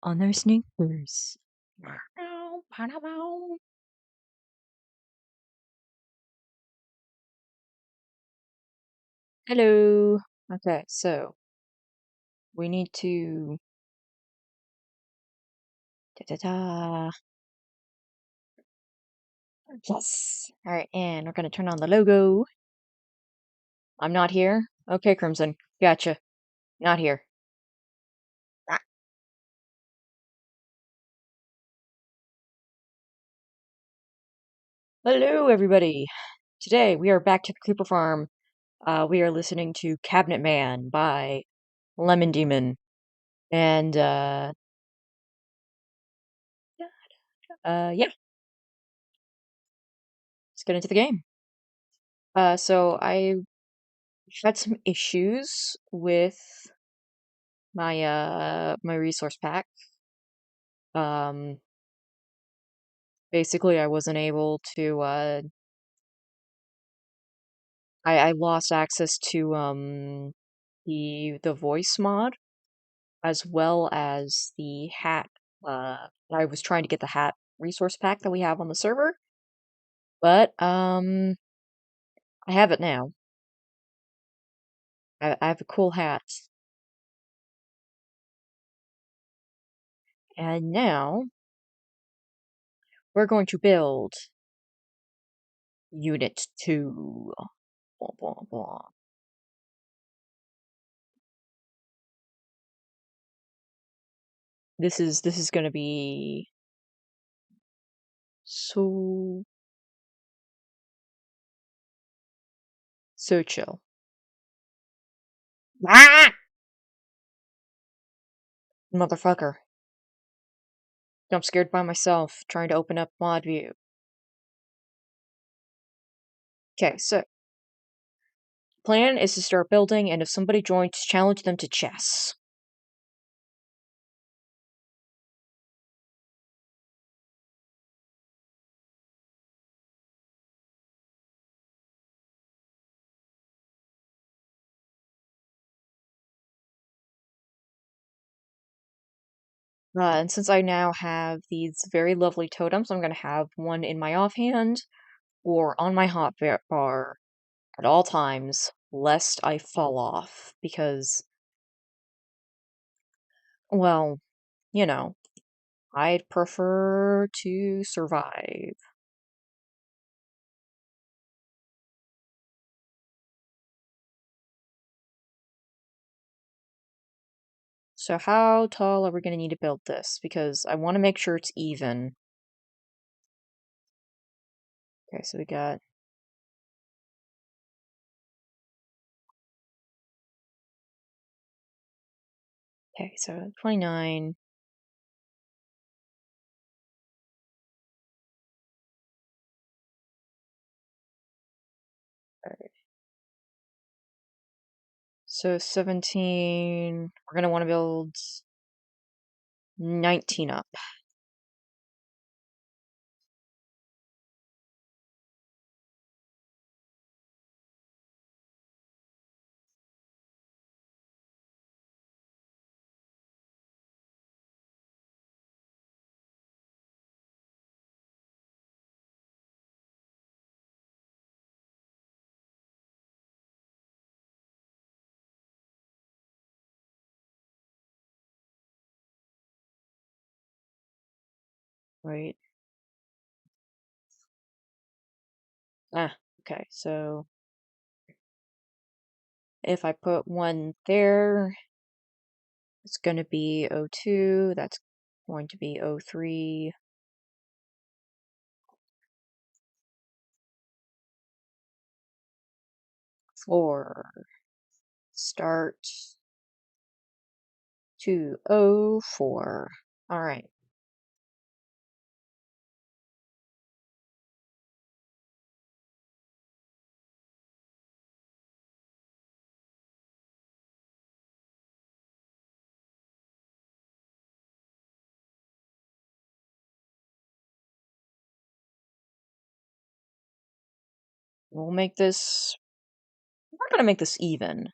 on our sneakers. Hello. Okay, so we need to da. Yes. All right, and we're gonna turn on the logo. I'm not here. Okay, Crimson. Gotcha. Not here. Ah. Hello, everybody. Today we are back to the Creeper Farm. We are listening to Cabinet Man by Lemon Demon, and yeah, let's get into the game. So I had some issues with my resource pack. Basically I wasn't able to I lost access to the voice mod as well as the hat. I was trying to get the hat resource pack that we have on the server, but I have it now. I have a cool hat. And now we're going to build Unit 2. Blah, blah, blah. This is going to be so chill. Ah! Motherfucker. I'm scared by myself, trying to open up mod view. Okay, so plan is to start building, and if somebody joins, challenge them to chess. And since I now have these very lovely totems, I'm going to have one in my offhand or on my hotbar at all times, lest I fall off, because, well, you know, I'd prefer to survive. So how tall are we going to need to build this? Because I want to make sure it's even. Okay, so we got... Okay, so 29. Alright. So 17. We're going to want to build 19 up. Right. Okay, so if I put one there, it's going to be 02, that's going to be 03. Four. Start 204. Alright. We'll make this... We're gonna make this even,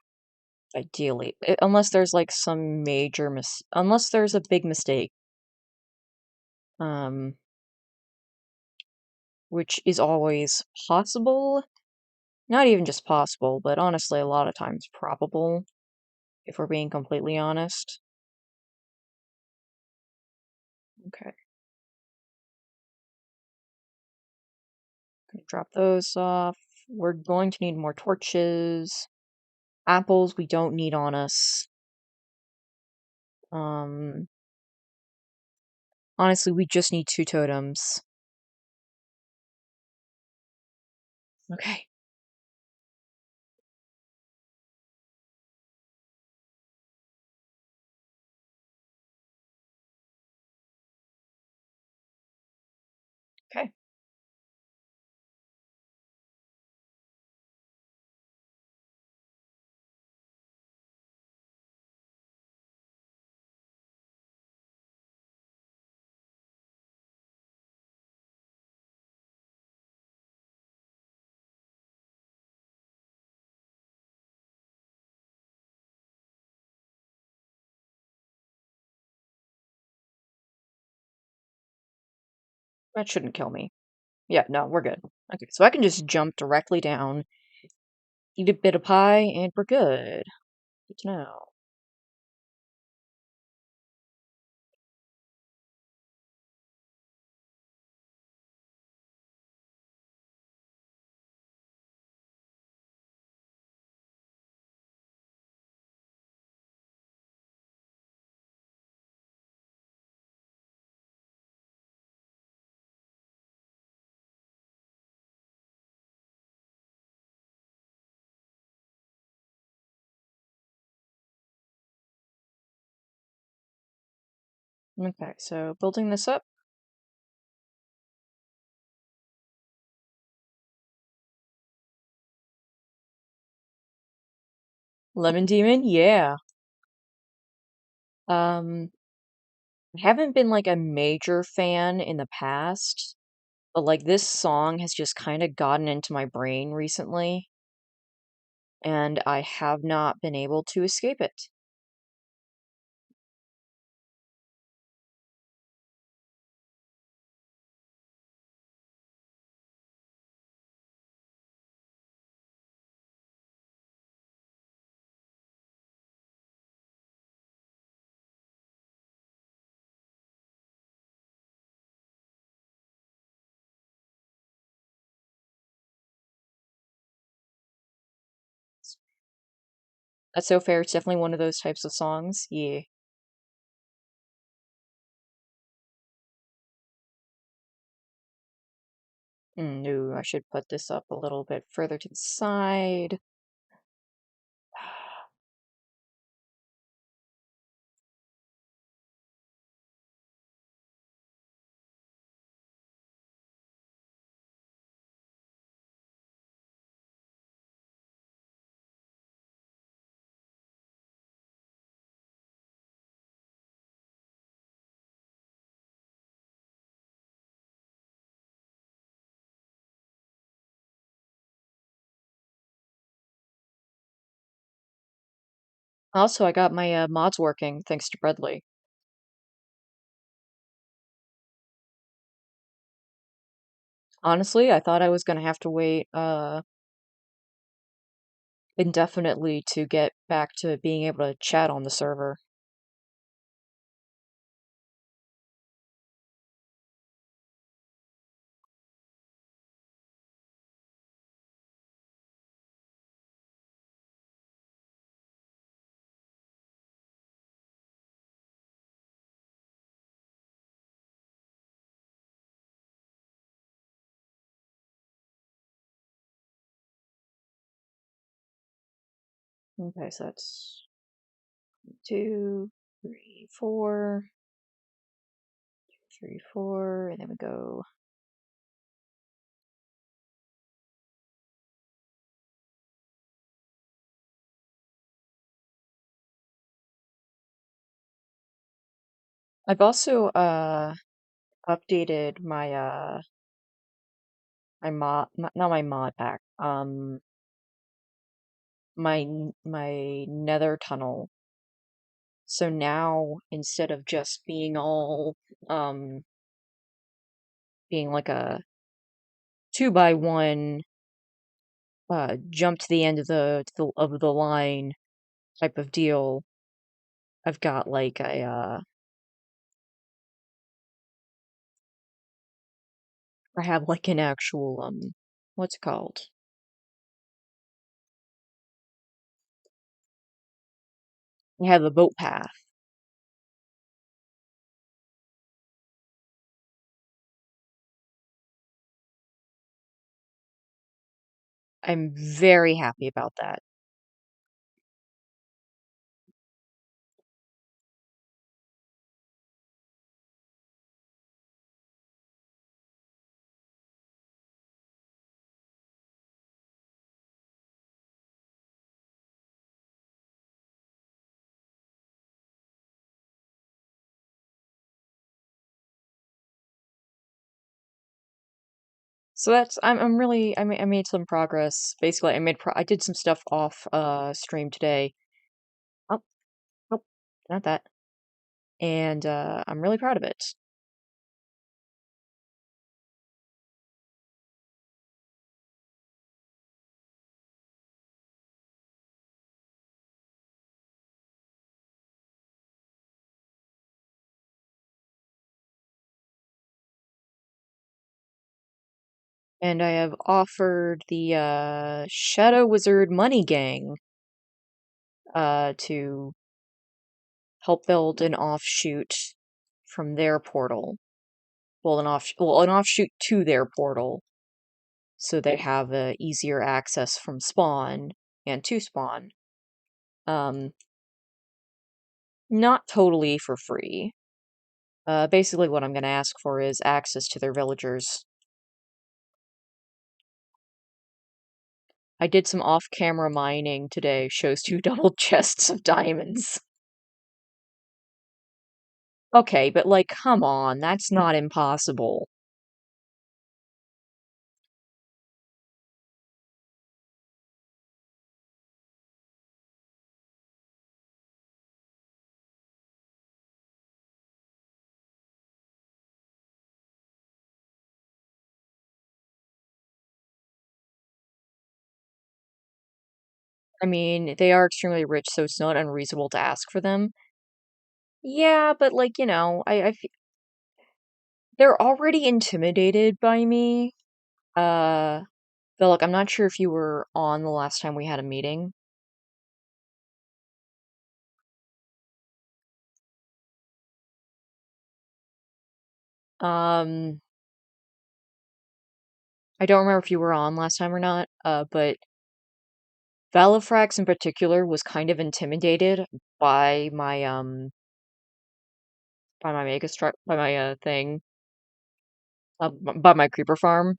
ideally. Unless there's, like, some major unless there's a big mistake. um, which is always possible. Not even just possible, but honestly, a lot of times probable, if we're being completely honest. Okay, gonna drop those off. We're going to need more torches. Apples we don't need on us. Um, Honestly, we just need 2 totems. Okay. Okay. That shouldn't kill me. Yeah, no, we're good. Okay, so I can just jump directly down, eat a bit of pie, and we're good. Good to know. Okay, so building this up. Lemon Demon, yeah. Um, I haven't been like a major fan in the past, but like this song has just kind of gotten into my brain recently, and I have not been able to escape it. That's so fair. It's definitely one of those types of songs. Yeah. No, I should put this up a little bit further to the side. Also, I got my mods working thanks to Bradley. Honestly, I thought I was gonna have to wait indefinitely to get back to being able to chat on the server. Okay, so that's 2, 3, 4, 3, 4, and then we go. I've also updated my my mod, not my mod pack, my nether tunnel. So now instead of just being all um being like a 2x1 jump to the end of the line type of deal. I've got like I have like an actual what's it called? I have a boat path. I'm very happy about that. So that's I made some progress. Basically, I did some stuff off stream today. Oh, oh, not that. And I'm really proud of it. And I have offered the Shadow Wizard Money Gang to help build an offshoot from their portal. Well, an offshoot to their portal, so they have easier access from spawn and to spawn. Um, Not totally for free. Basically, what I'm going to ask for is access to their villagers. I did some off-camera mining today. Shows 2 double chests of diamonds. Okay, but like, come on, that's not impossible. I mean, they are extremely rich, so it's not unreasonable to ask for them. Yeah, but like, they're already intimidated by me. Uh, but like, I'm not sure if you were on the last time we had a meeting. Um, I don't remember if you were on last time or not, but Valifrax in particular was kind of intimidated by my mega struck by my thing, by my creeper farm.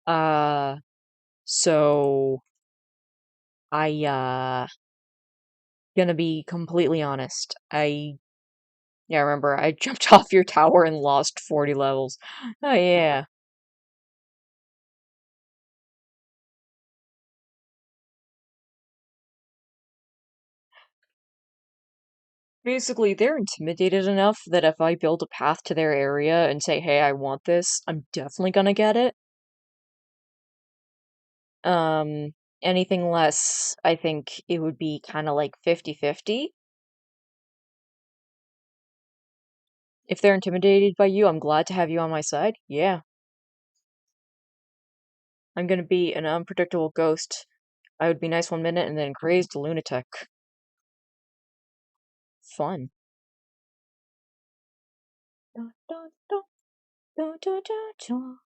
Uh, so I gonna be completely honest. Yeah, I remember I jumped off your tower and lost 40 levels. Oh yeah. Basically, they're intimidated enough that if I build a path to their area and say, "Hey, I want this," I'm definitely gonna get it. Um, Anything less, I think it would be kind of like 50-50. If they're intimidated by you, I'm glad to have you on my side. Yeah. I'm gonna be an unpredictable ghost. I would be nice 1 minute and then crazed lunatic. Fun. Dun, dun, dun, dun, dun, dun, dun.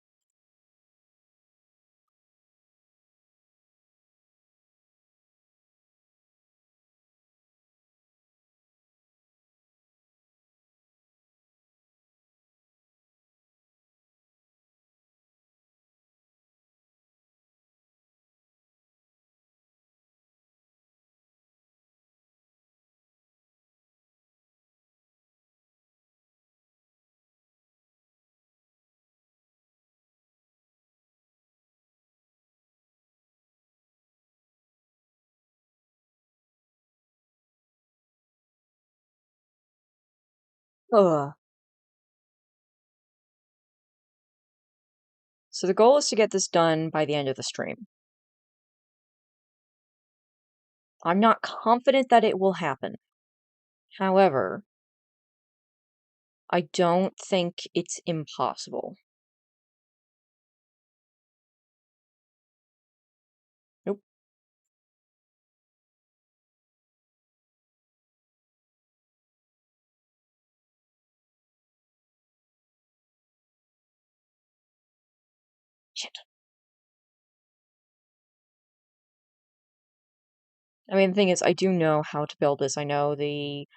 Ugh. So the goal is to get this done by the end of the stream. I'm not confident that it will happen. However, I don't think it's impossible. Nope. Shit. I mean, the thing is, I do know how to build this. I know the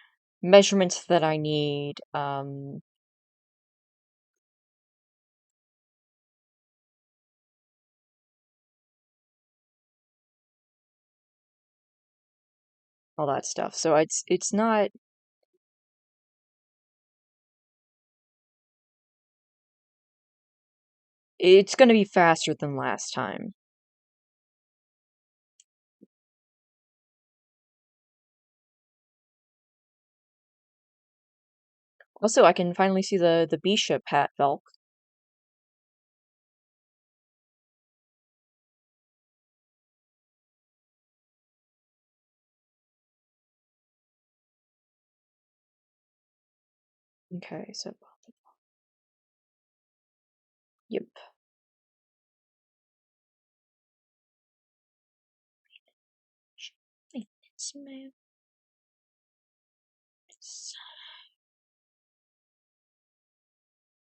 measurements that I need. All that stuff. So it's not. It's going to be faster than last time. Also, I can finally see the B-ship hat, Velk. Okay, so yep.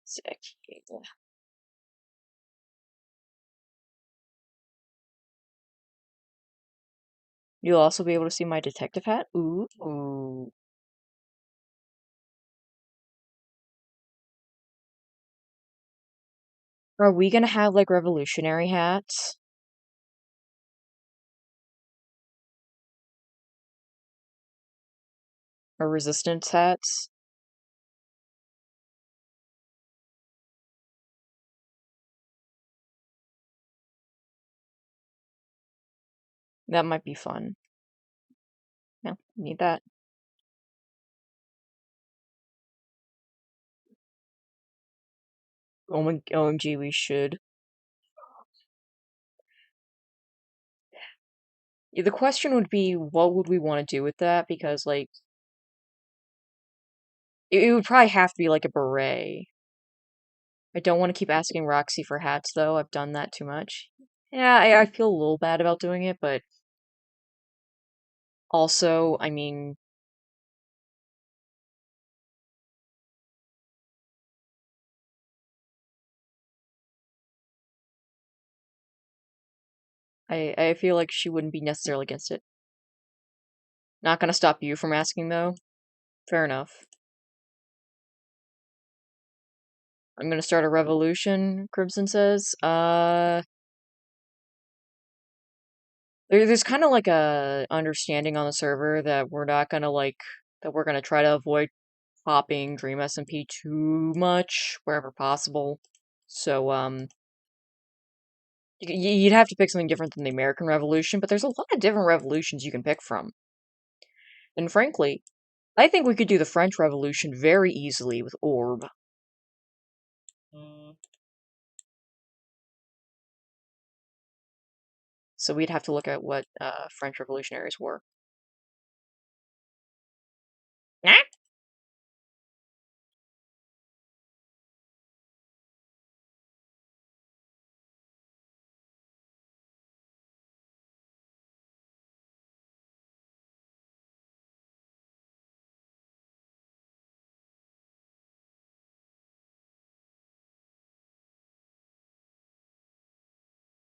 Sick. You'll also be able to see my detective hat. Ooh. Are we gonna have like revolutionary hats or resistance hats? That might be fun. Yeah, need that. OMG, we should. Yeah, the question would be, what would we want to do with that? Because, like, it would probably have to be like a beret. I don't want to keep asking Roxy for hats, though. I've done that too much. Yeah, I feel a little bad about doing it, but also, I mean, I feel like she wouldn't be necessarily against it. Not gonna stop you from asking, though. Fair enough. I'm gonna start a revolution, Crimson says. There's kind of like a understanding on the server that we're not gonna that we're gonna try to avoid popping Dream SMP too much wherever possible. So, you'd have to pick something different than the American Revolution, but there's a lot of different revolutions you can pick from. And frankly, I think we could do the French Revolution very easily with Orb. So we'd have to look at what French revolutionaries were.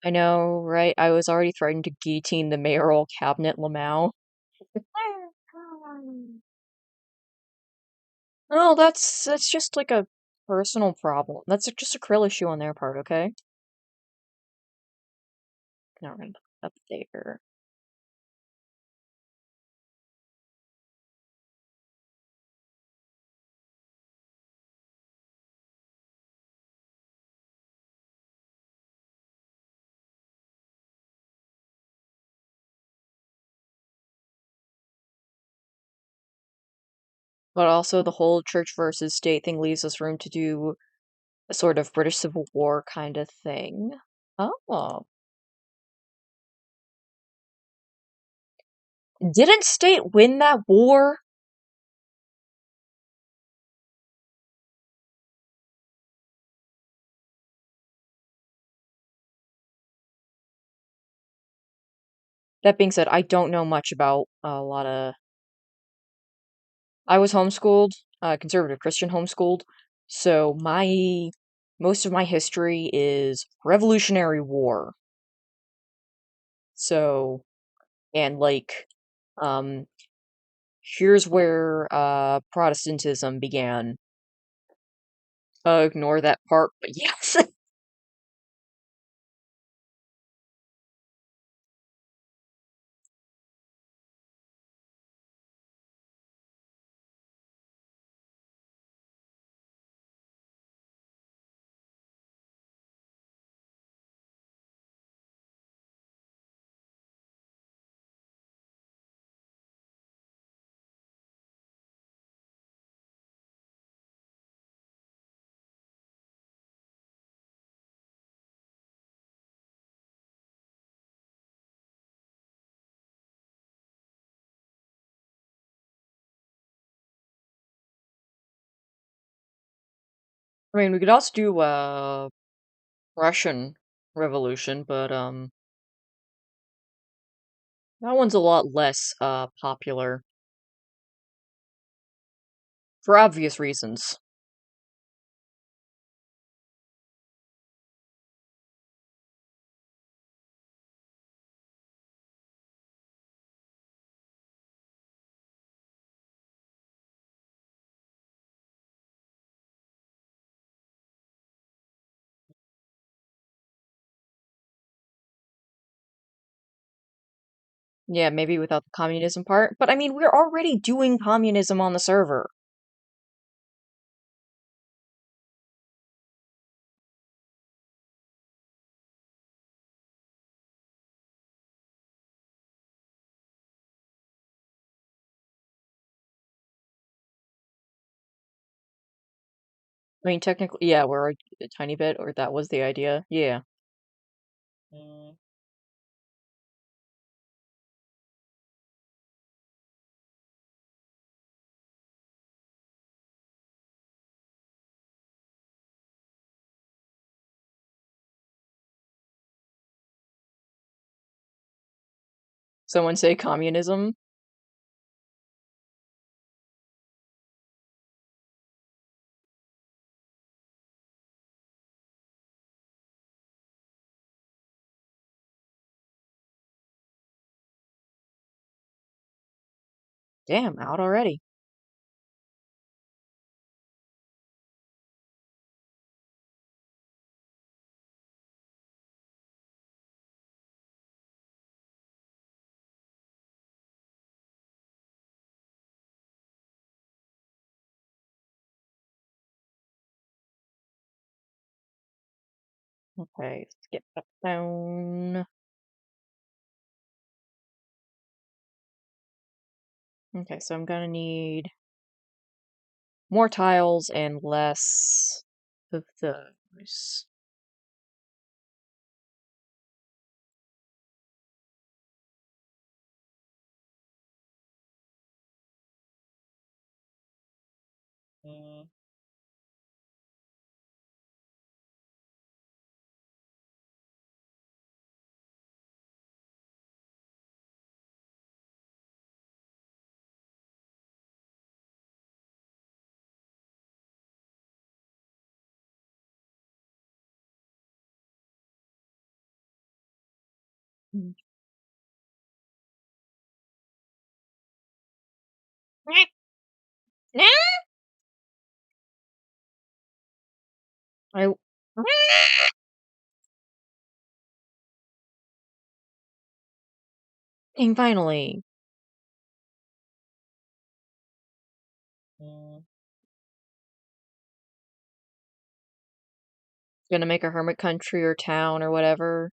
I know, right? I was already threatening to guillotine the mayoral cabinet Lamau. Oh, that's just like a personal problem. That's just a Krill issue on their part, okay? Now we're gonna put up there. But also the whole church versus state thing leaves us room to do a sort of British Civil War kind of thing. Oh. Didn't state win that war? That being said, I don't know much about a lot of. I was homeschooled, conservative Christian homeschooled, so my most of my history is Revolutionary War. So, and like, um, here's where Protestantism began. Ignore that part, but yes. I mean, we could also do Russian Revolution, but that one's a lot less popular for obvious reasons. Yeah, maybe without the communism part, but I mean, we're already doing communism on the server. I mean, technically, yeah, we're a tiny bit, or that was the idea. Yeah. Mm. Someone say communism? Damn, out already. Okay, let's get back down. Okay, so I'm gonna need more tiles and less of those. Mm. Mm. I Dang, finally. Mm. Gonna make a hermit country or town or whatever.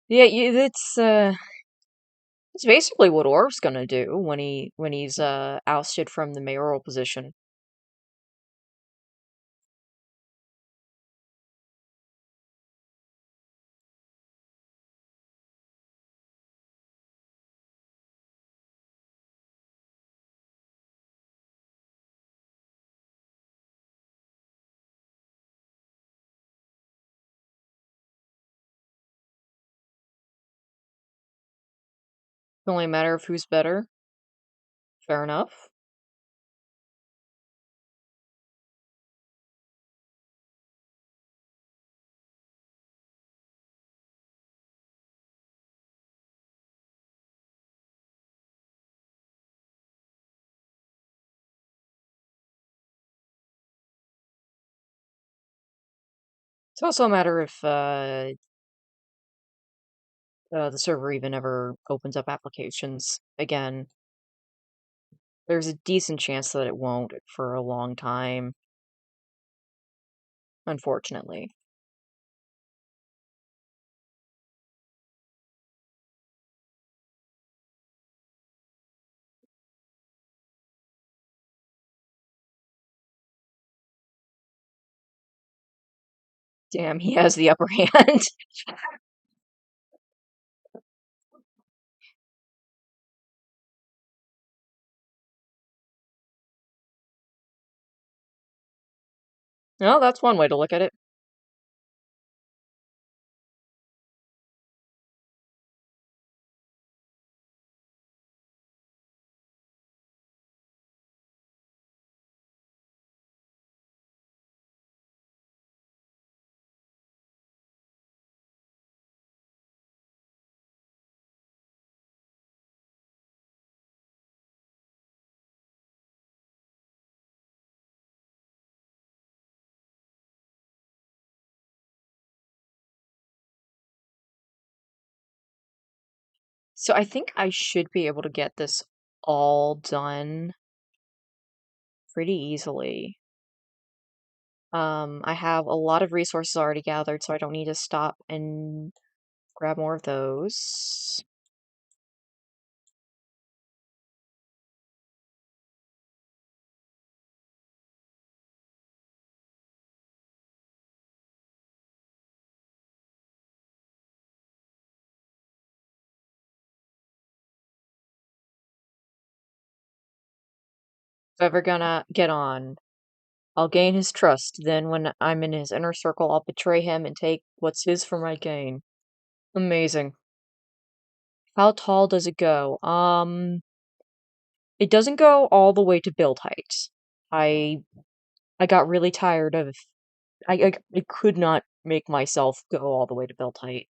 Yeah, it's basically what Orv's gonna do when he's ousted from the mayoral position. only a matter of who's better. Fair enough. It's also a matter if the server even ever opens up applications again. There's a decent chance that it won't for a long time, unfortunately. Damn, he has the upper hand. No, that's one way to look at it. So I think I should be able to get this all done pretty easily. I have a lot of resources already gathered, so I don't need to stop and grab more of those. If ever gonna get on, I'll gain his trust. Then when I'm in his inner circle, I'll betray him and take what's his for my gain. Amazing. How tall does it go? It doesn't go all the way to build height. I I got really tired of I could not make myself go all the way to build height.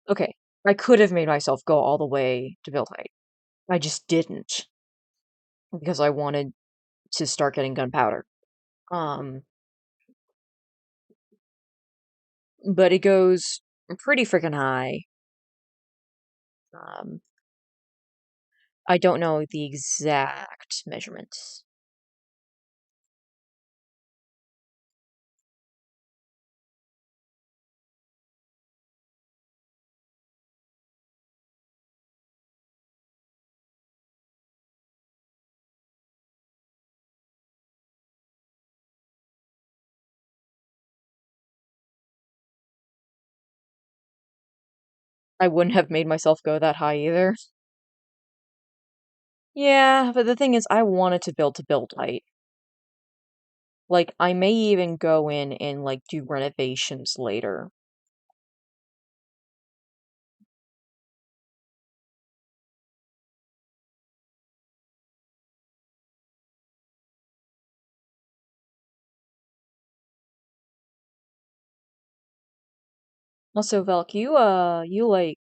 Okay, I could have made myself go all the way to build height. I just didn't because I wanted to start getting gunpowder. Um, but it goes pretty freaking high. Um, I don't know the exact measurements. I wouldn't have made myself go that high either. Yeah, but the thing is, I wanted to build height. Like, I may even go in and, like, do renovations later. Also, Velk, you like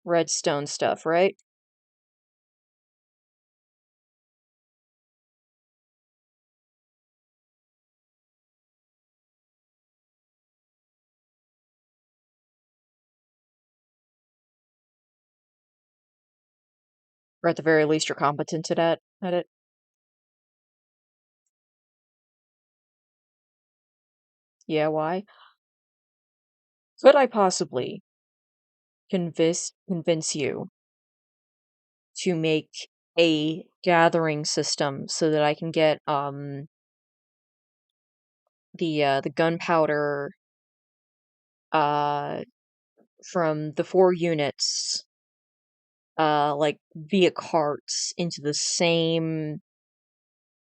redstone stuff, right? Or at the very least, you're competent at it? Yeah, why? Could I possibly convince you to make a gathering system so that I can get, the gunpowder, uh, from the 4 units, like, via carts into the same,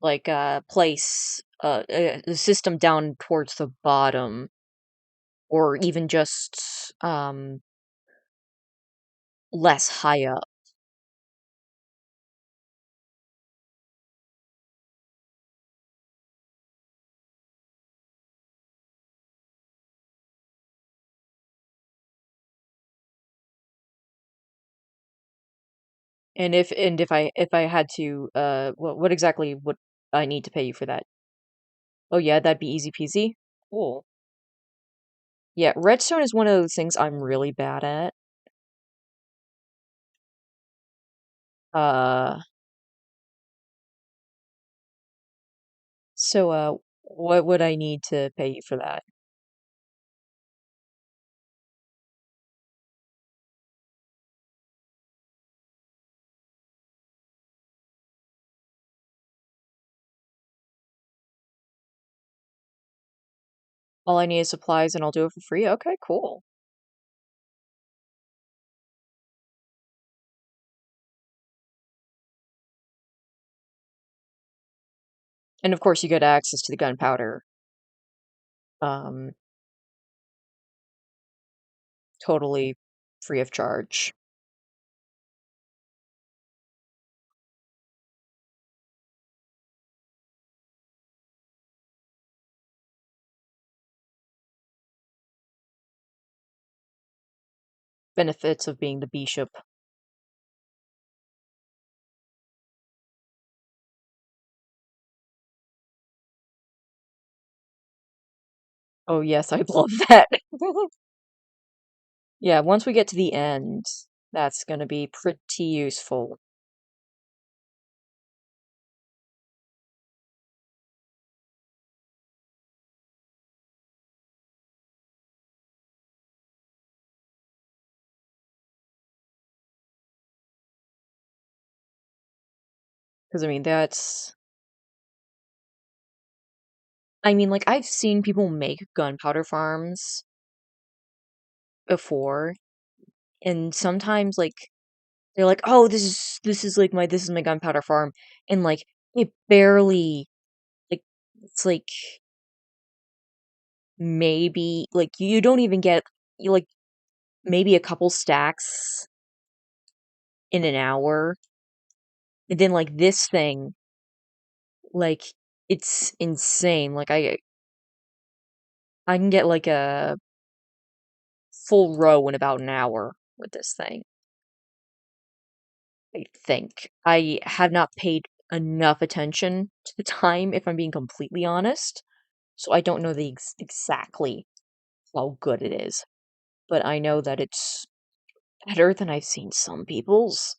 like, place, the system down towards the bottom, or even just, less high up. And if I had to, what exactly would I need to pay you for that? Oh yeah, that'd be easy peasy. Cool. Yeah, redstone is one of those things I'm really bad at. Uh, so what would I need to pay you for that? All I need is supplies and I'll do it for free? Okay, cool. And of course you get access to the gunpowder, um, totally free of charge. Benefits of being the bishop. Oh yes, I'd love that. Yeah, once we get to the end, that's gonna be pretty useful. Because I mean, like, I've seen people make gunpowder farms before, and sometimes, like, they're like, "Oh, this is my gunpowder farm," and, like, it barely, like, it's, like, maybe like, you don't even get you, like, maybe a couple stacks in an hour, and then, like, this thing, like, it's insane, like, I can get, like, a full row in about an hour with this thing, I think. I have not paid enough attention to the time, if I'm being completely honest, so I don't know the exactly how good it is, but I know that it's better than I've seen some people's,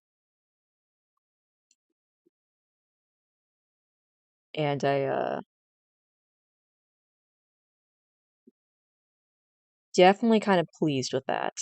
and definitely kind of pleased with that.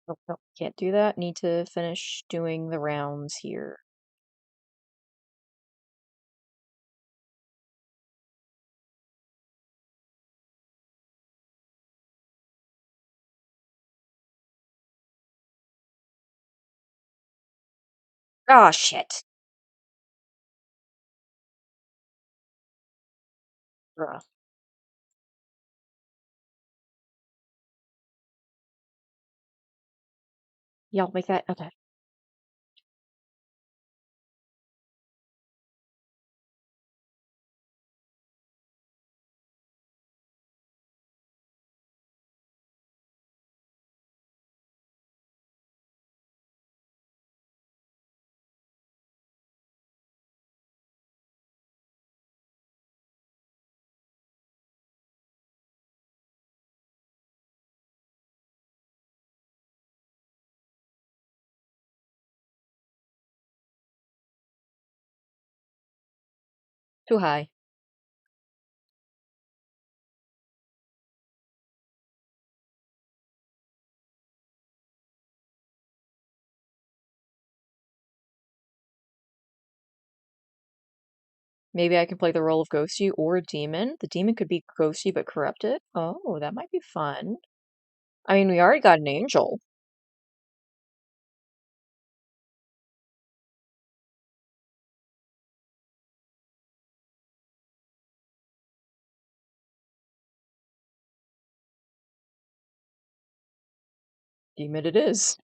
Oh, no, can't do that. Need to finish doing the rounds here. Ah, shit. Bruh. Y'all make that? Okay. Too high. Maybe I can play the role of Ghosty or a demon. The demon could be Ghosty but corrupted. Oh, that might be fun. I mean, we already got an angel. Demon it is.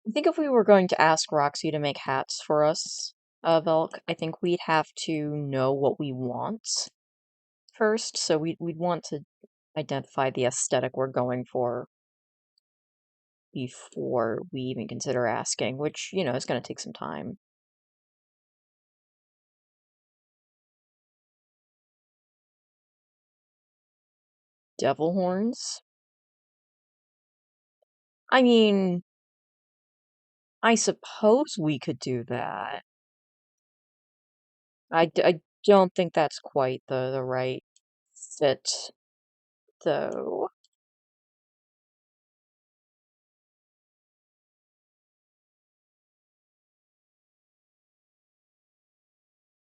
I think if we were going to ask Roxy to make hats for us, Velk, I think we'd have to know what we want first. So we'd want to identify the aesthetic we're going for before we even consider asking, which, is going to take some time. Devil horns? I mean, I suppose we could do that. I don't think that's quite the right fit, though.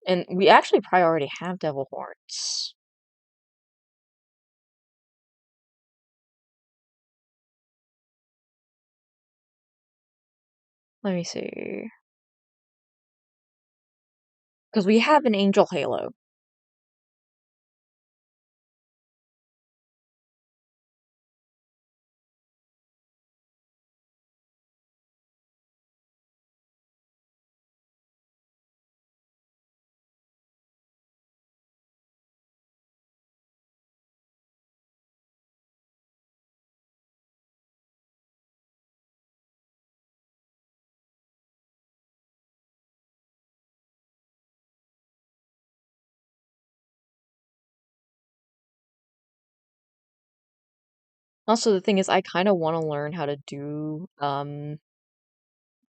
And we actually probably already have devil horns. Let me see. Because we have an angel halo. Also, the thing is, I kind of want to learn how to do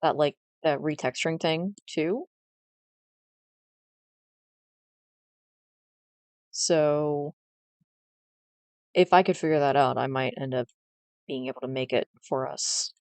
that that retexturing thing too. So if I could figure that out, I might end up being able to make it for us.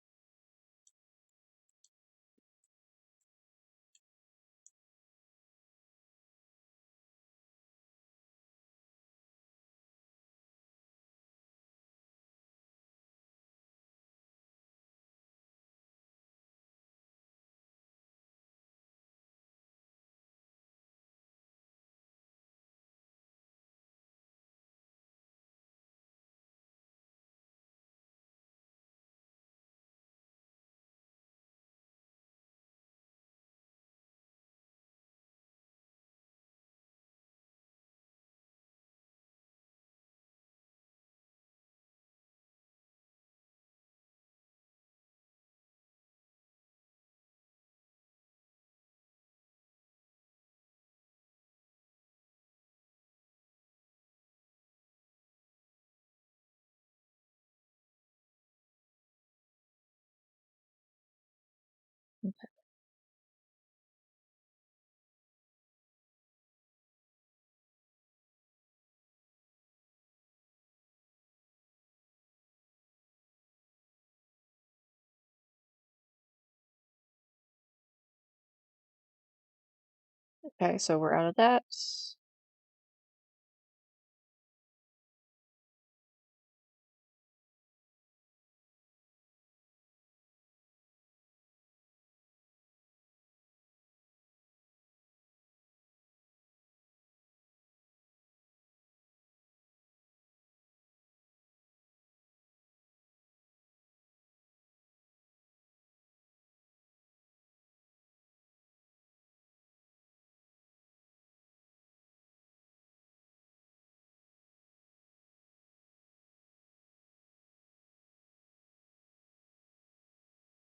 Okay, so we're out of that.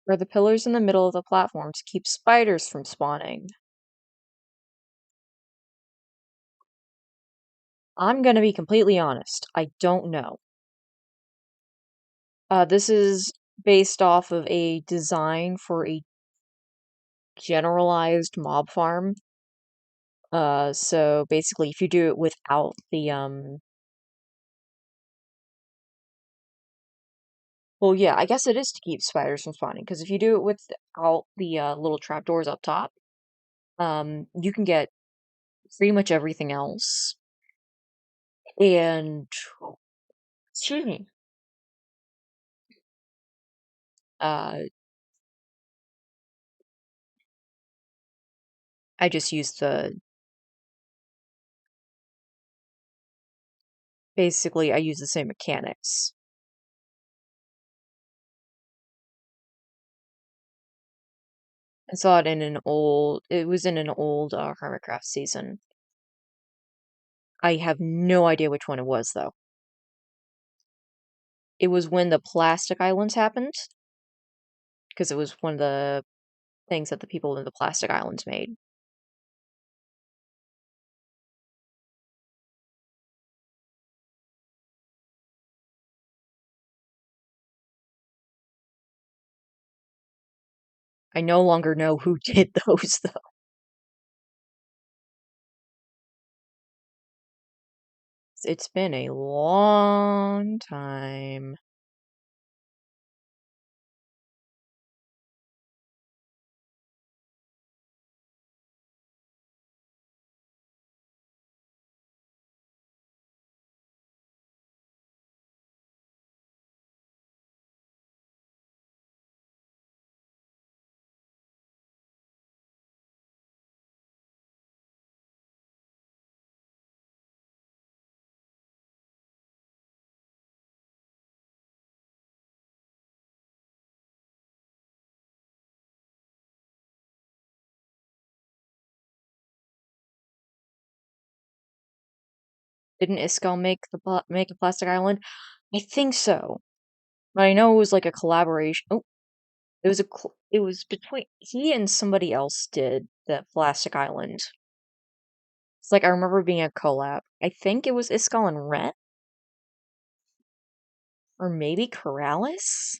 Are the pillars in the middle of the platform to keep spiders from spawning? I'm gonna be completely honest. I don't know. This is based off of a design for a generalized mob farm. So basically, if you do it without the, well, yeah, I guess it is to keep spiders from spawning, because if you do it without the, little trapdoors up top, you can get pretty much everything else. And, excuse me, uh, I just used basically, I use the same mechanics. I saw it in it was in an old, Hermitcraft season. I have no idea which one it was, though. It was when the plastic islands happened, because it was one of the things that the people in the plastic islands made. I no longer know who did those, though. It's been a long time. Didn't Iskall make a plastic island? I think so. But I know it was like a collaboration. Oh, it was between he and somebody else did the plastic island. It's like I remember being a collab. I think it was Iskall and Rhett, or maybe Corrales.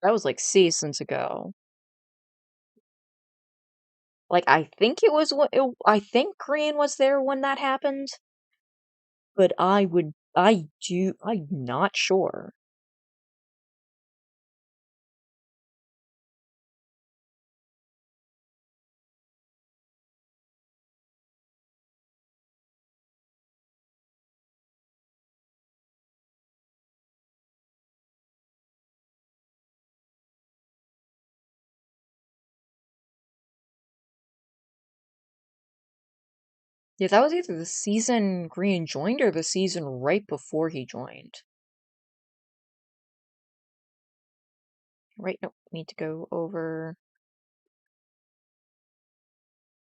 That was like seasons ago. Like I think I think Korean was there when that happened, but I'm not sure. Yeah, that was either the season Korean joined or the season right before he joined. Right, no, need to go over.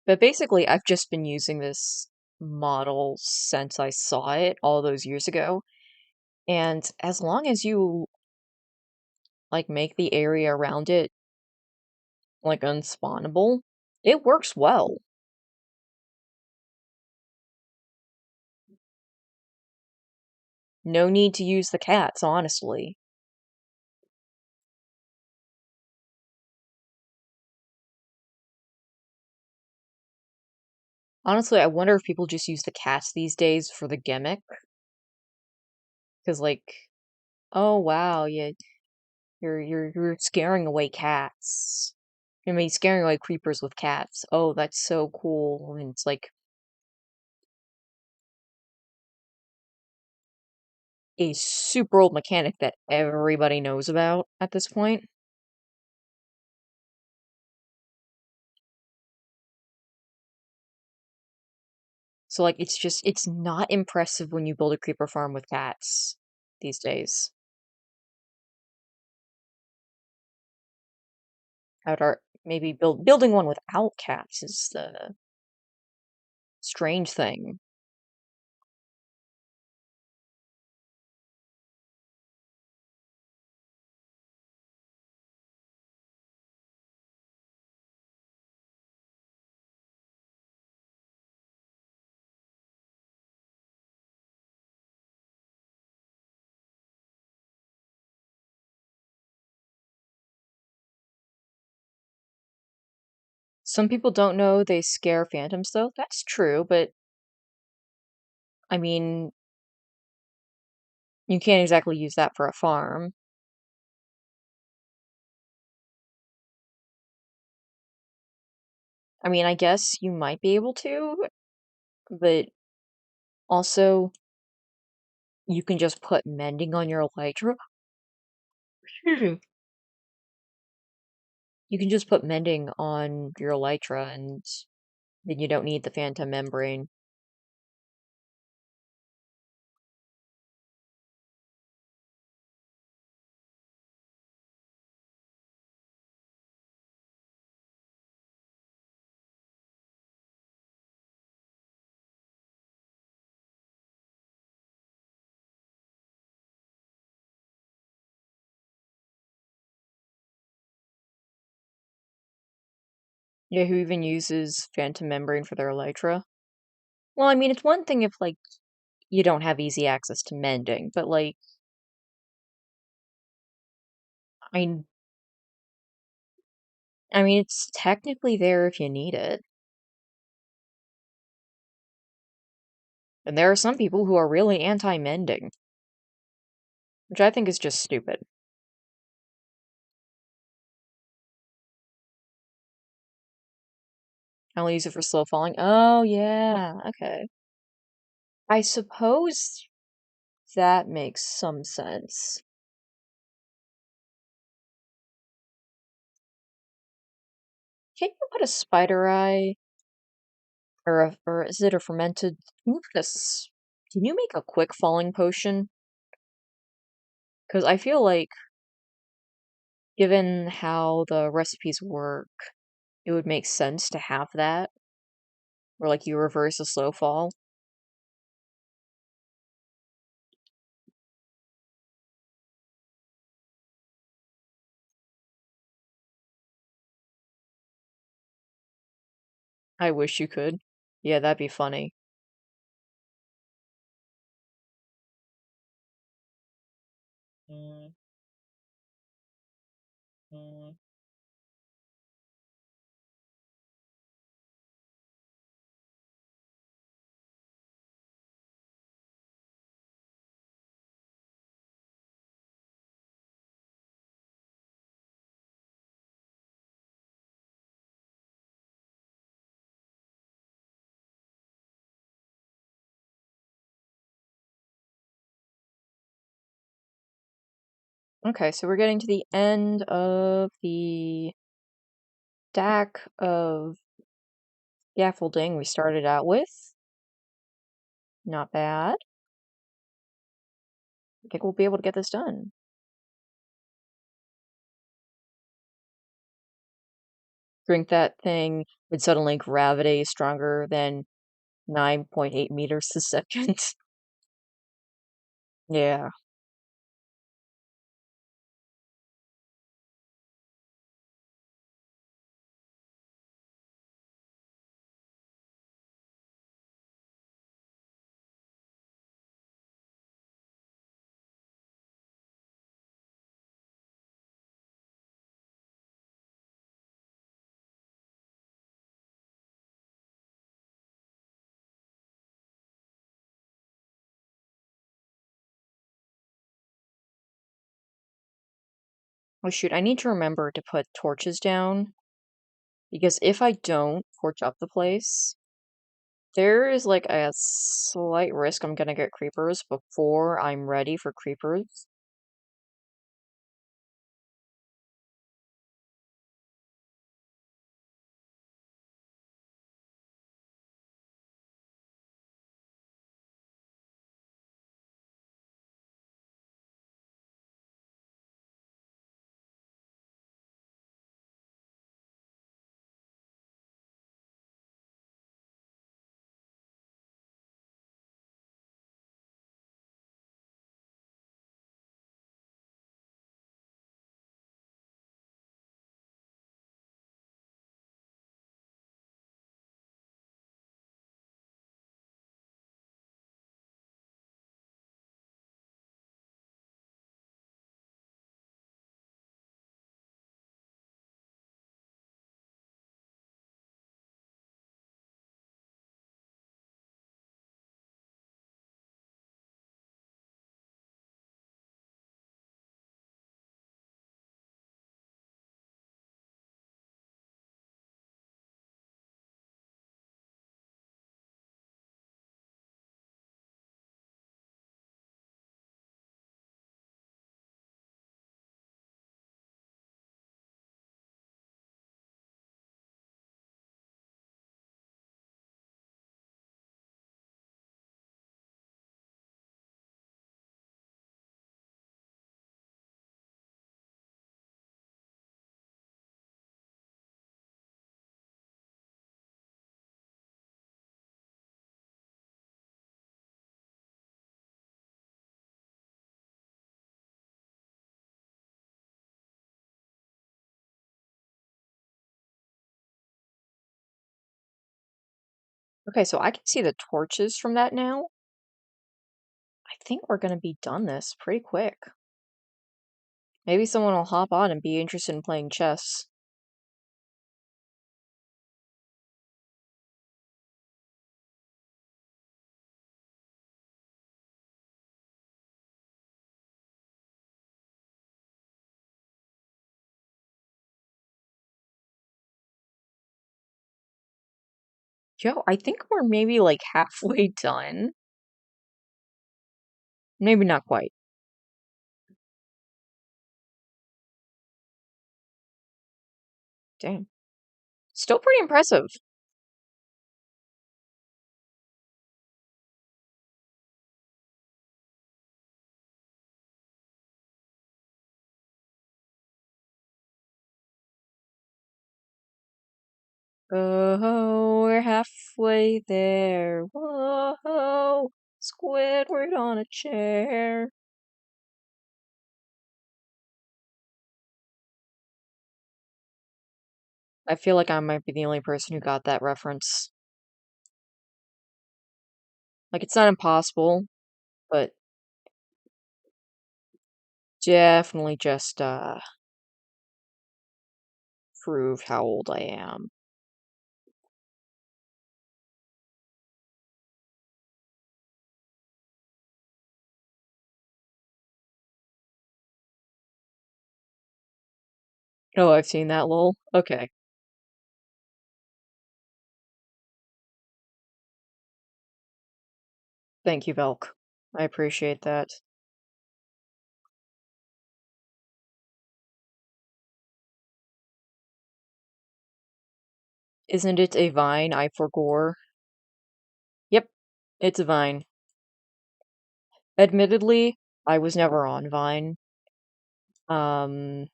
But basically, I've just been using this model since I saw it all those years ago. And as long as you like make the area around it like unspawnable, it works well. No need to use the cats, honestly. Honestly, I wonder if people just use the cats these days for the gimmick. Because like, oh wow, yeah, you're scaring away cats. I mean, scaring away creepers with cats. Oh, that's so cool. And it's like a super old mechanic that everybody knows about at this point. So like it's not impressive when you build a creeper farm with cats these days. Maybe building one without cats is the strange thing. Some people don't know they scare phantoms though. That's true, but I mean, you can't exactly use that for a farm. I mean, I guess you might be able to, but also you can just put mending on your elytra. You can just put mending on your elytra and then you don't need the phantom membrane. Yeah, who even uses phantom membrane for their elytra? Well, I mean, it's one thing if, like, you don't have easy access to mending, but, like, I I mean, it's technically there if you need it. And there are some people who are really anti-mending, which I think is just stupid. I only use it for slow falling. Oh, yeah, okay. I suppose that makes some sense. Can you put a spider eye or is it a fermented? Can you put can you make a quick falling potion? Because I feel like, given how the recipes work, it would make sense to have that, where like you reverse a slow fall. I wish you could. Yeah, that'd be funny. Mm, mm. Okay, so we're getting to the end of the stack of scaffolding we started out with. Not bad. I think we'll be able to get this done. Drink that thing, would suddenly gravity stronger than 9.8 meters a second. Yeah. Oh shoot, I need to remember to put torches down, because if I don't torch up the place, there is like a slight risk I'm gonna get creepers before I'm ready for creepers. Okay, so I can see the torches from that now. I think we're gonna be done this pretty quick. Maybe someone will hop on and be interested in playing chess. Yo, I think we're maybe like halfway done. Maybe not quite. Damn. Still pretty impressive. Oh, we're halfway there. Whoa, Squidward on a chair. I feel like I might be the only person who got that reference. Like, it's not impossible, but definitely just, proved how old I am. Oh, I've seen that, lol. Okay. Thank you, Velk. I appreciate that. Isn't it a Vine I forgore? Yep, it's a Vine. Admittedly, I was never on Vine. Um,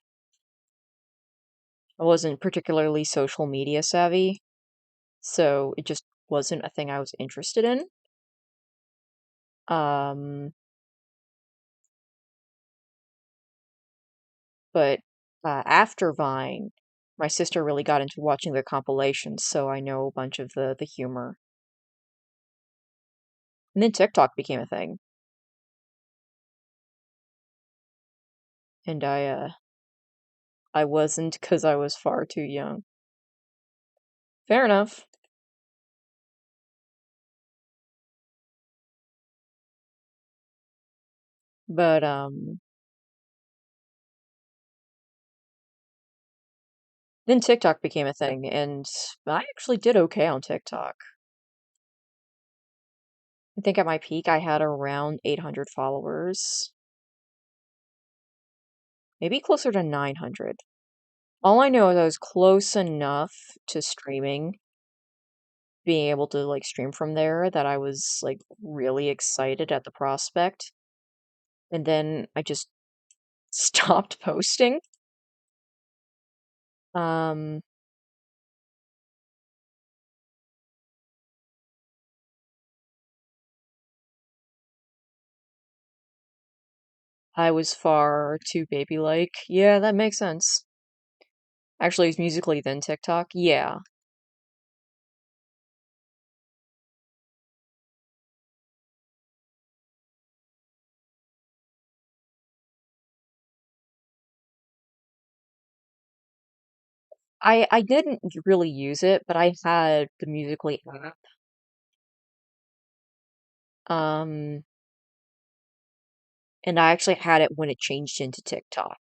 I wasn't particularly social media savvy, so it just wasn't a thing I was interested in. Um, but after Vine, my sister really got into watching the compilations, so I know a bunch of the humor. And then TikTok became a thing, and I wasn't because I was far too young. Fair enough. But then TikTok became a thing, and I actually did okay on TikTok. I think at my peak I had around 800 followers, maybe closer to 900. All I know is I was close enough to streaming, being able to like stream from there, that I was like really excited at the prospect. And then I just stopped posting. Um, I was far too baby-like. Yeah, that makes sense. Actually, it's Musically then TikTok. Yeah. I didn't really use it, but I had the Musically app. Um, and I actually had it when it changed into TikTok.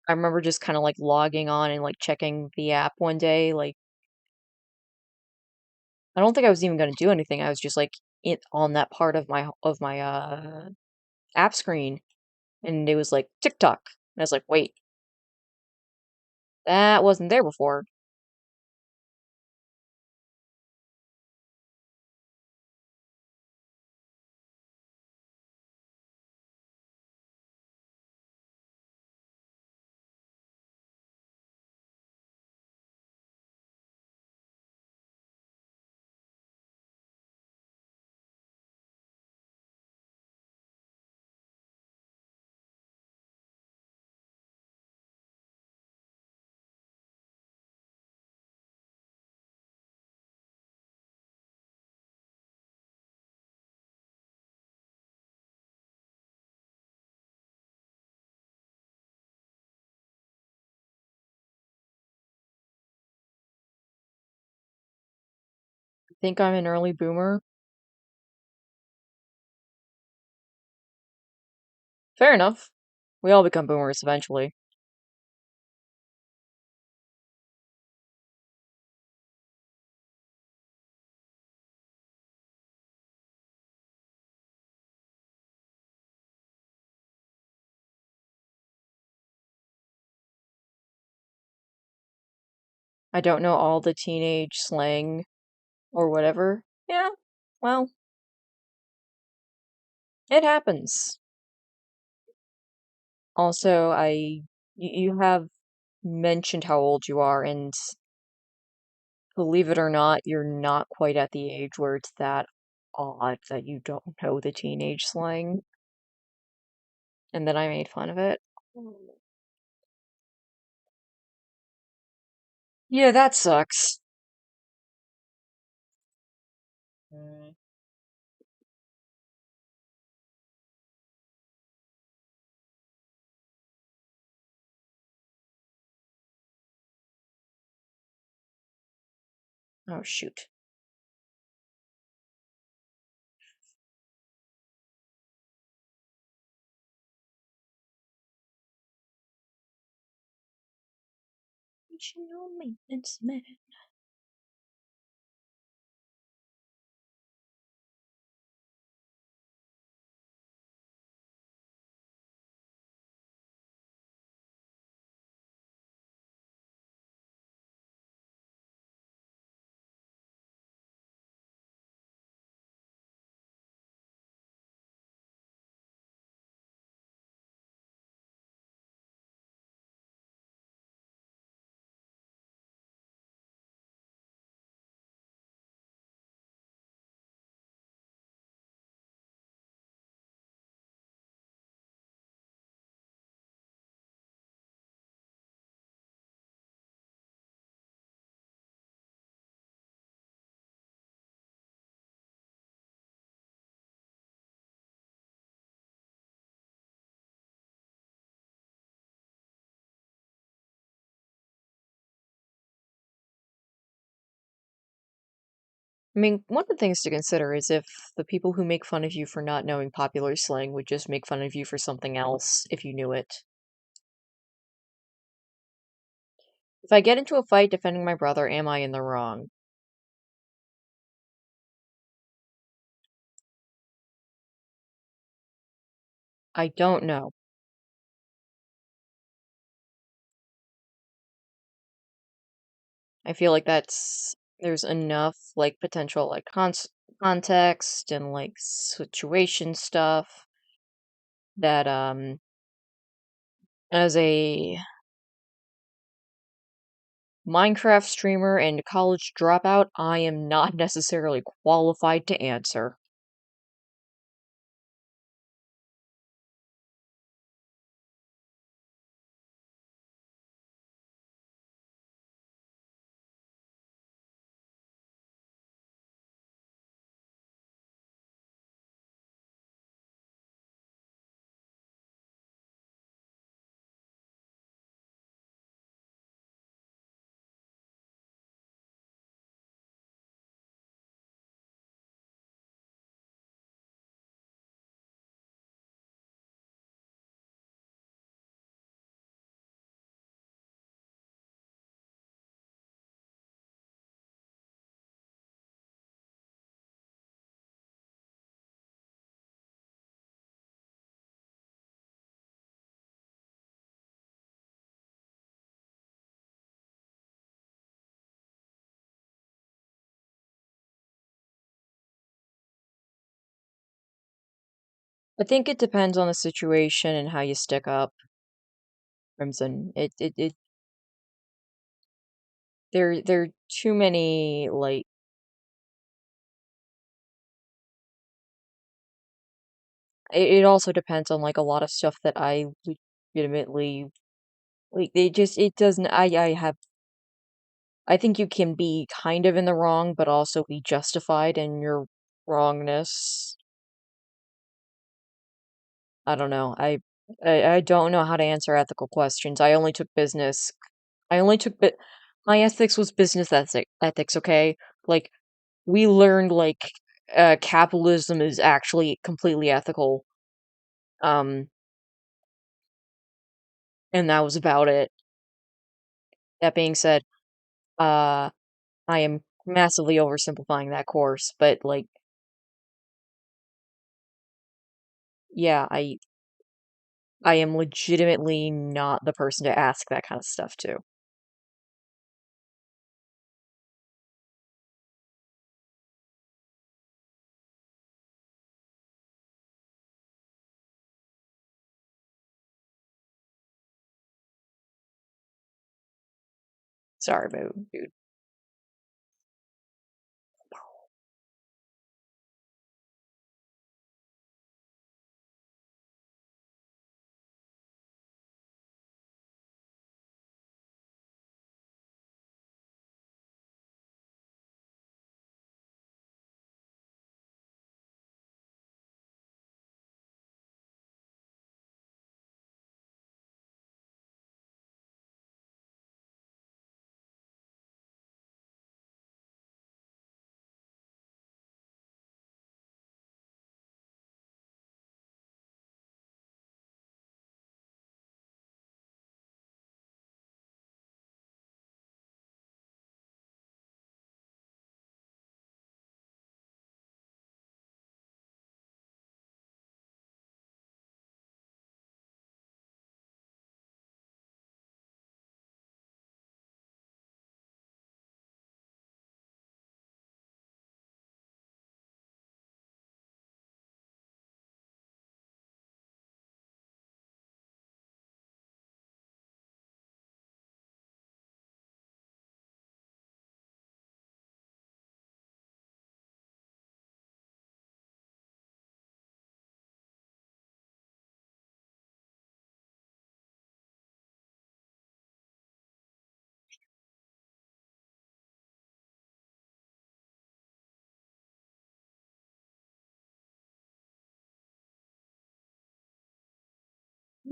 I remember just kind of like logging on and like checking the app one day. Like, I don't think I was even going to do anything. I was just like on that part of my app screen, and it was like TikTok. And I was like, wait, that wasn't there before. I think I'm an early boomer. Fair enough. We all become boomers eventually. I don't know all the teenage slang or whatever. Yeah, well, it happens. Also, you have mentioned how old you are, and believe it or not, you're not quite at the age where it's that odd that you don't know the teenage slang, and then I made fun of it. Yeah, that sucks. Mm. Oh, shoot. Additional maintenance minute. I mean, one of the things to consider is if the people who make fun of you for not knowing popular slang would just make fun of you for something else if you knew it. If I get into a fight defending my brother, am I in the wrong? I don't know. I feel like there's enough like potential like context and like situation stuff that as a Minecraft streamer and college dropout, I am not necessarily qualified to answer. I think it depends on the situation and how you stick up, Crimson. There are too many like it also depends on like a lot of stuff that I legitimately like they just it doesn't I think you can be kind of in the wrong but also be justified in your wrongness. I don't know. I don't know how to answer ethical questions. I only took bit my ethics was business ethics, okay? Like we learned like capitalism is actually completely ethical. Um and that was about it. That being said, uh I am massively oversimplifying that course, but like yeah, I am legitimately not the person to ask that kind of stuff to. Sorry, dude.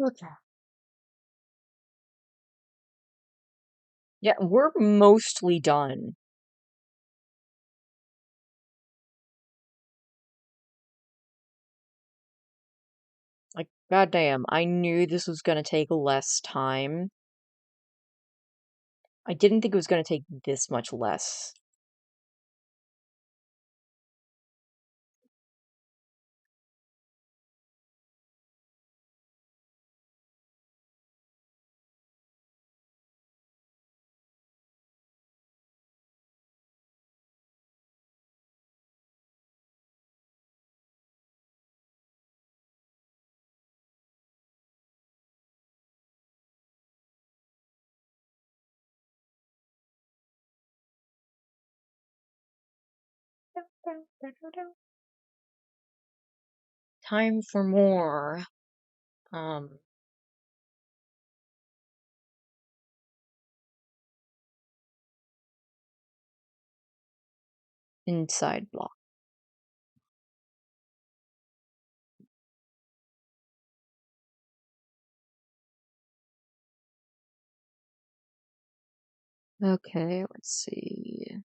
Okay. Yeah, we're mostly done. Like, goddamn, I knew this was gonna take less time. I didn't think it was gonna take this much less. Time for more. Um, inside block. Okay, let's see.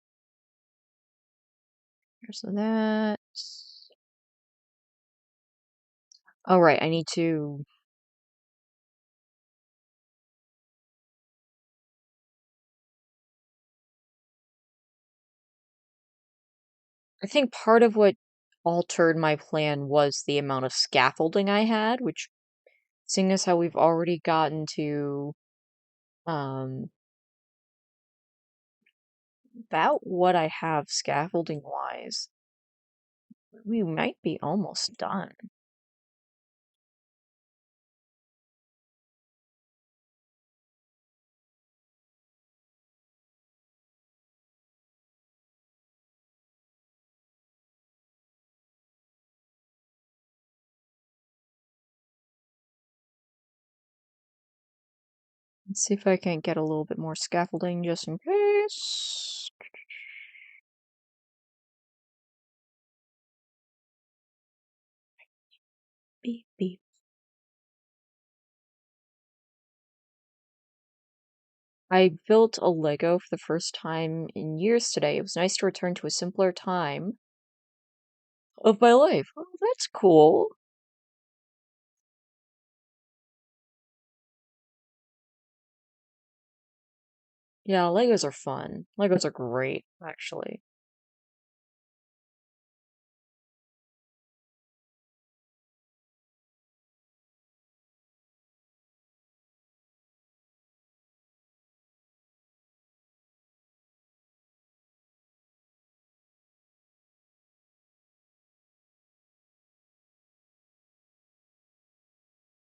Here's that. Oh, right, I need to. I think part of what altered my plan was the amount of scaffolding I had, which, seeing as how we've already gotten to, um, about what I have scaffolding wise, we might be almost done. Let's see if I can get a little bit more scaffolding just in case. Beep, beep. I built a Lego for the first time in years today. It was nice to return to a simpler time of my life. Oh, that's cool. Yeah, Legos are fun. Legos are great, actually.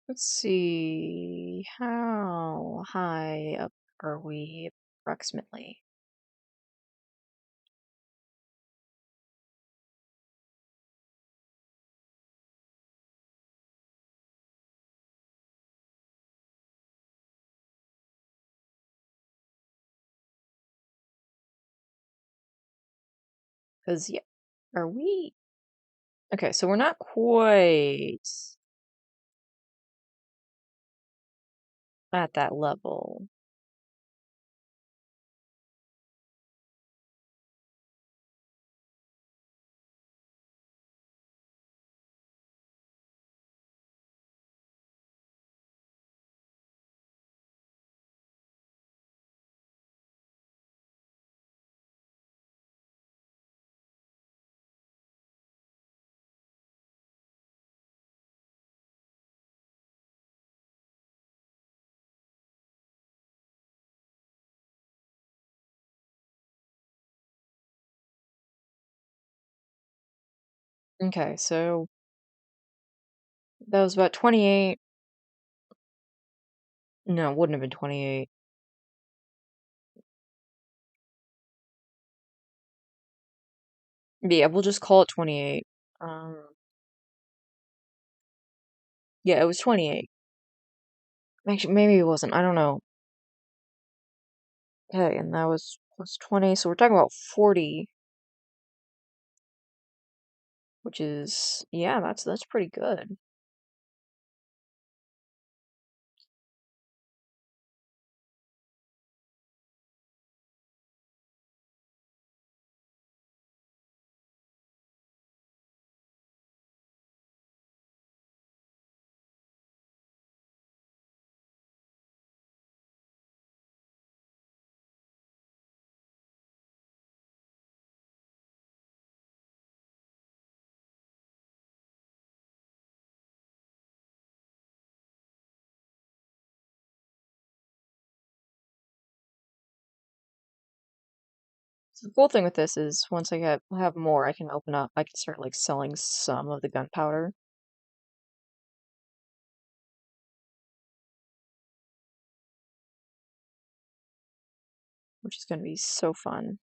Let's see. How high up are we approximately? Because, yeah, are we? Okay, so we're not quite at that level. Okay, so that was about 28. No, it wouldn't have been 28. Yeah, we'll just call it 28. Um, yeah, it was 28. Actually, maybe it wasn't. I don't know. Okay, and that was plus 20, so we're talking about 40, which is, yeah, that's pretty good. So the cool thing with this is once have more, I can open up. I can start like selling some of the gunpowder, which is going to be so fun.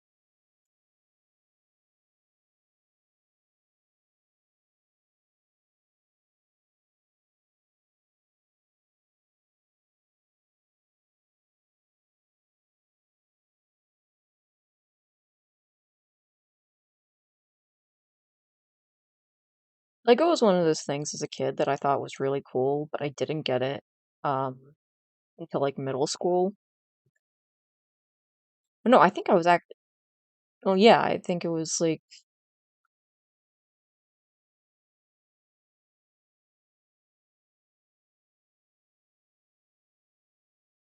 Lego was one of those things as a kid that I thought was really cool, but I didn't get it um, until like middle school. No, I think I was act. Oh yeah, I think it was like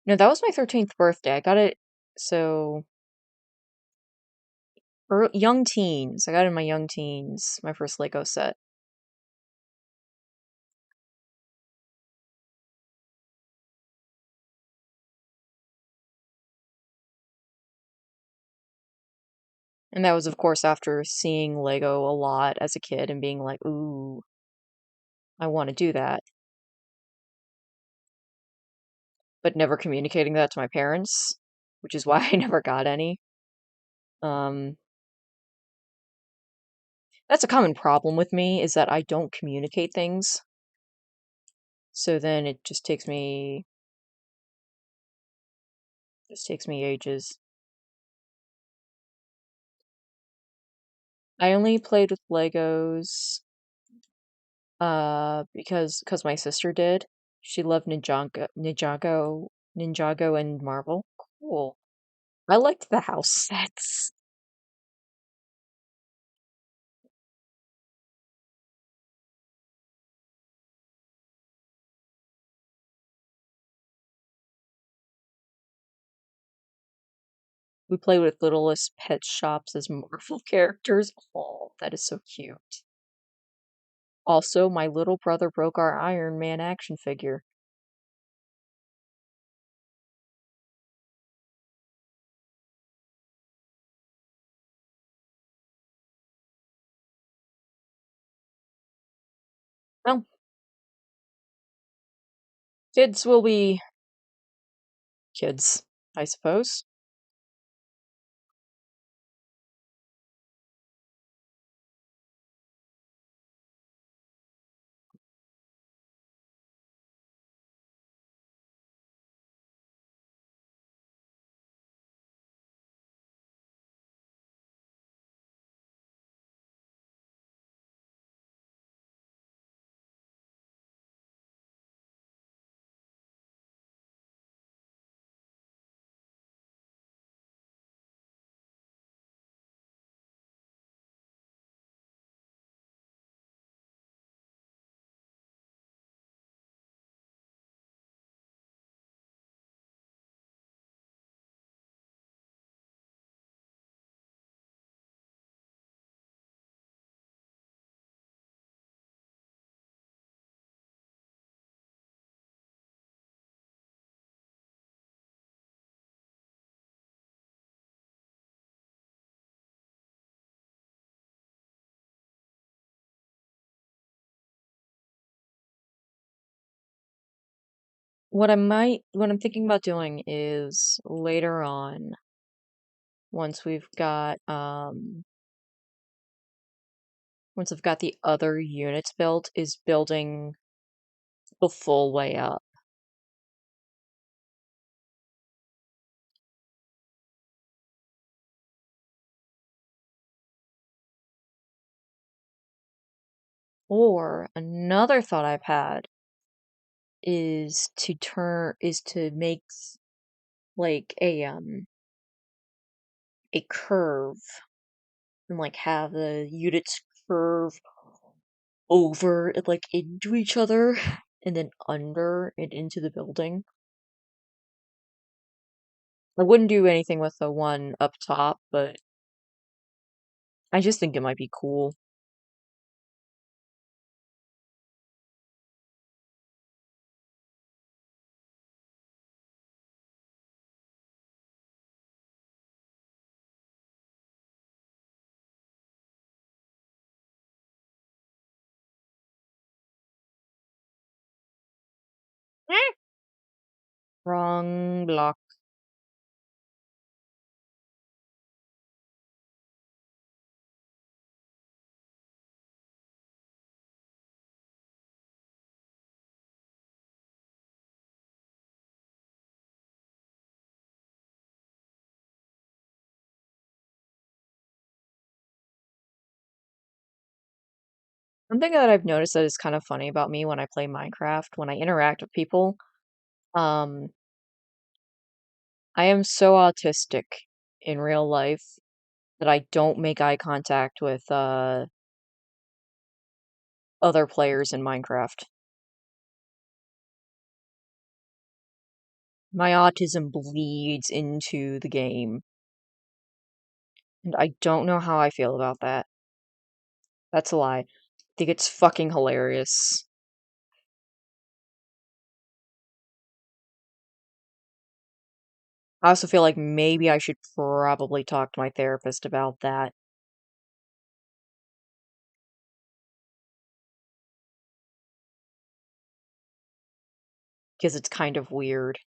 no, that was my 13th birthday. I got it so young teens. I got it in my young teens, my first Lego set. And that was, of course, after seeing Lego a lot as a kid and being like, ooh, I want to do that, but never communicating that to my parents, which is why I never got any. Um, that's a common problem with me is that I don't communicate things. So then it just takes me ages. I only played with Legos because my sister did. She loved Ninjago and Marvel. Cool. I liked the house sets. We play with Littlest Pet Shops as Marvel characters. Oh, that is so cute. Also, my little brother broke our Iron Man action figure. Well, kids will be kids, I suppose. What I'm thinking about doing is later on, once we've got, once I've got the other units built, is building the full way up. Or another thought I've had is to make like a curve and like have the units curve over and like into each other and then under and into the building. I wouldn't do anything with the one up top, but I just think it might be cool. Wrong block. Something that I've noticed that is kind of funny about me when I play Minecraft, when I interact with people, um, I am so autistic in real life that I don't make eye contact with, other players in Minecraft. My autism bleeds into the game, and I don't know how I feel about that. That's a lie. I think it's fucking hilarious. I also feel like maybe I should probably talk to my therapist about that, because it's kind of weird.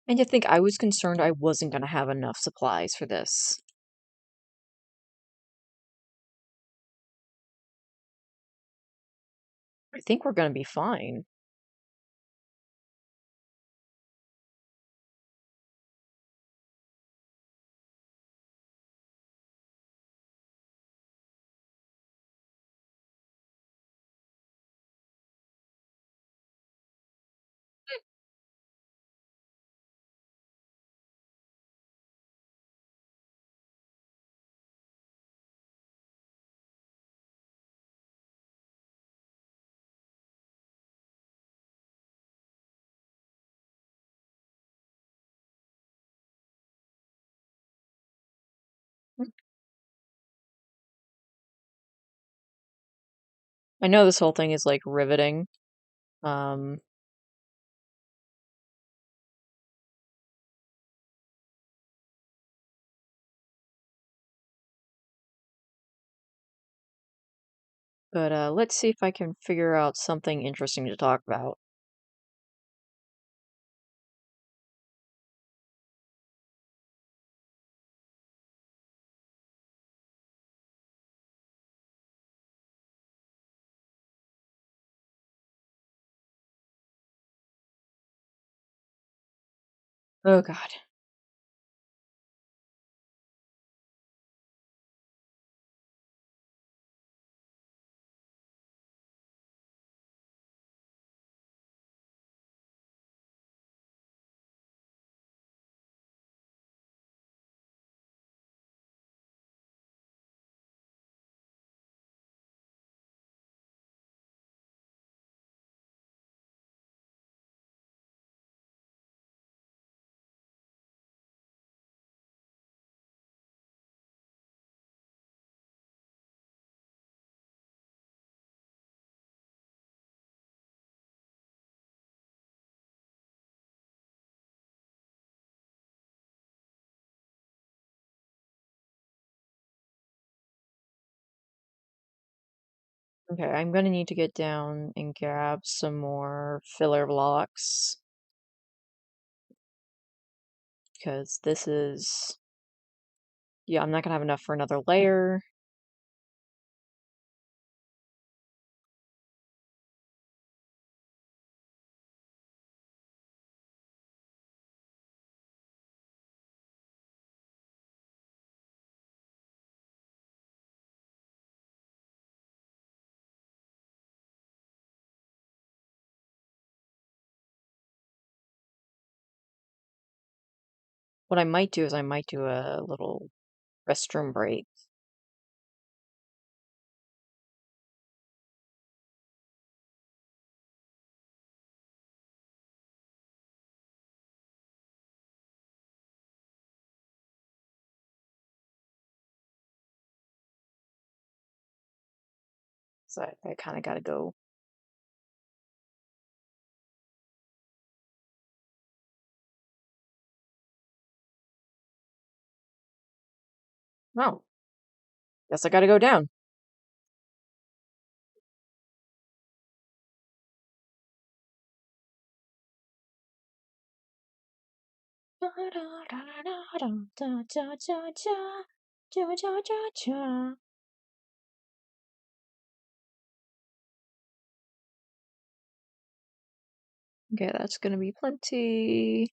And to think I was concerned I wasn't gonna have enough supplies for this. I think we're gonna be fine. I know this whole thing is, like, riveting, um, but, let's see if I can figure out something interesting to talk about. Oh god. Okay, I'm gonna need to get down and grab some more filler blocks because this is, yeah, I'm not gonna have enough for another layer. What I might do is I might do a little restroom break. So I kind of gotta go. Oh, guess I gotta go down. Okay, that's gonna be plenty.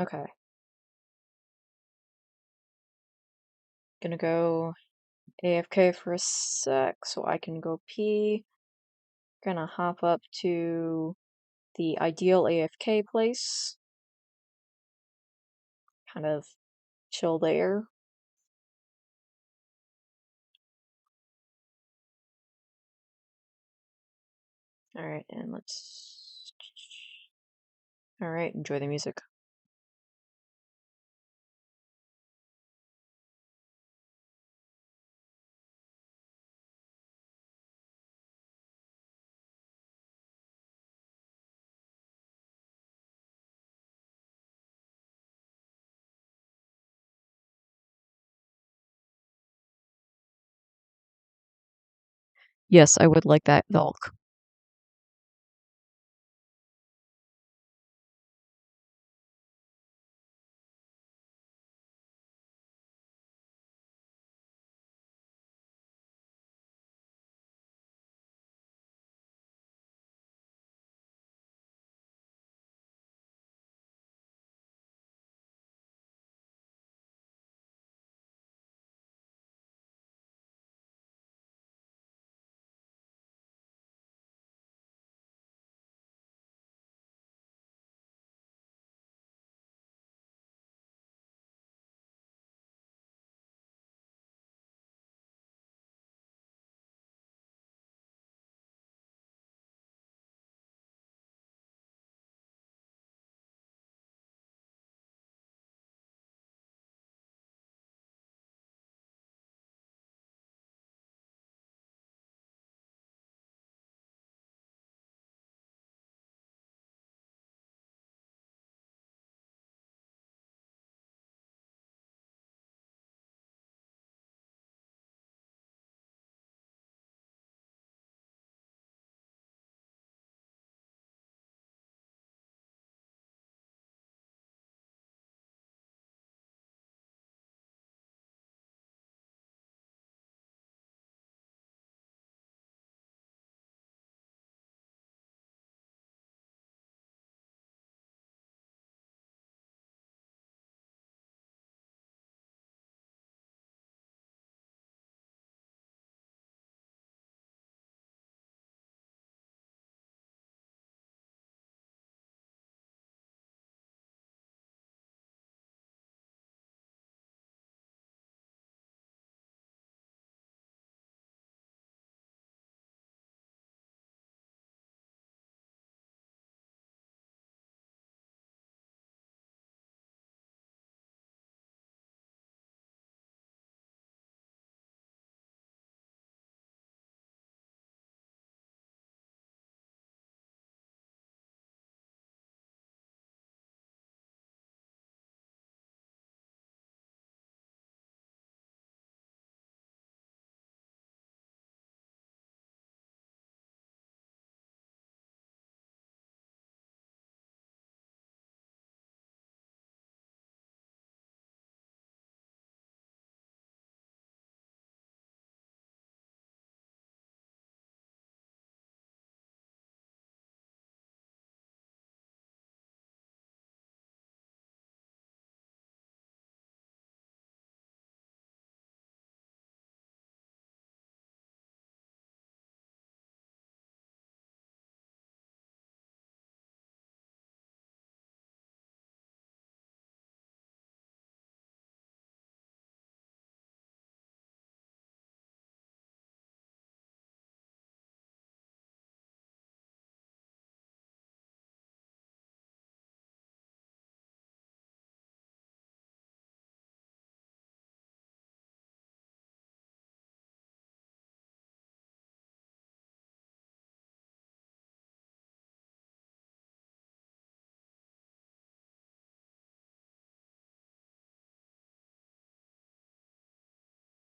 Okay, gonna go AFK for a sec so I can go pee. Gonna hop up to the ideal AFK place. Kind of chill there. Alright, and let's... Alright, enjoy the music. Yes, I would like that Valk.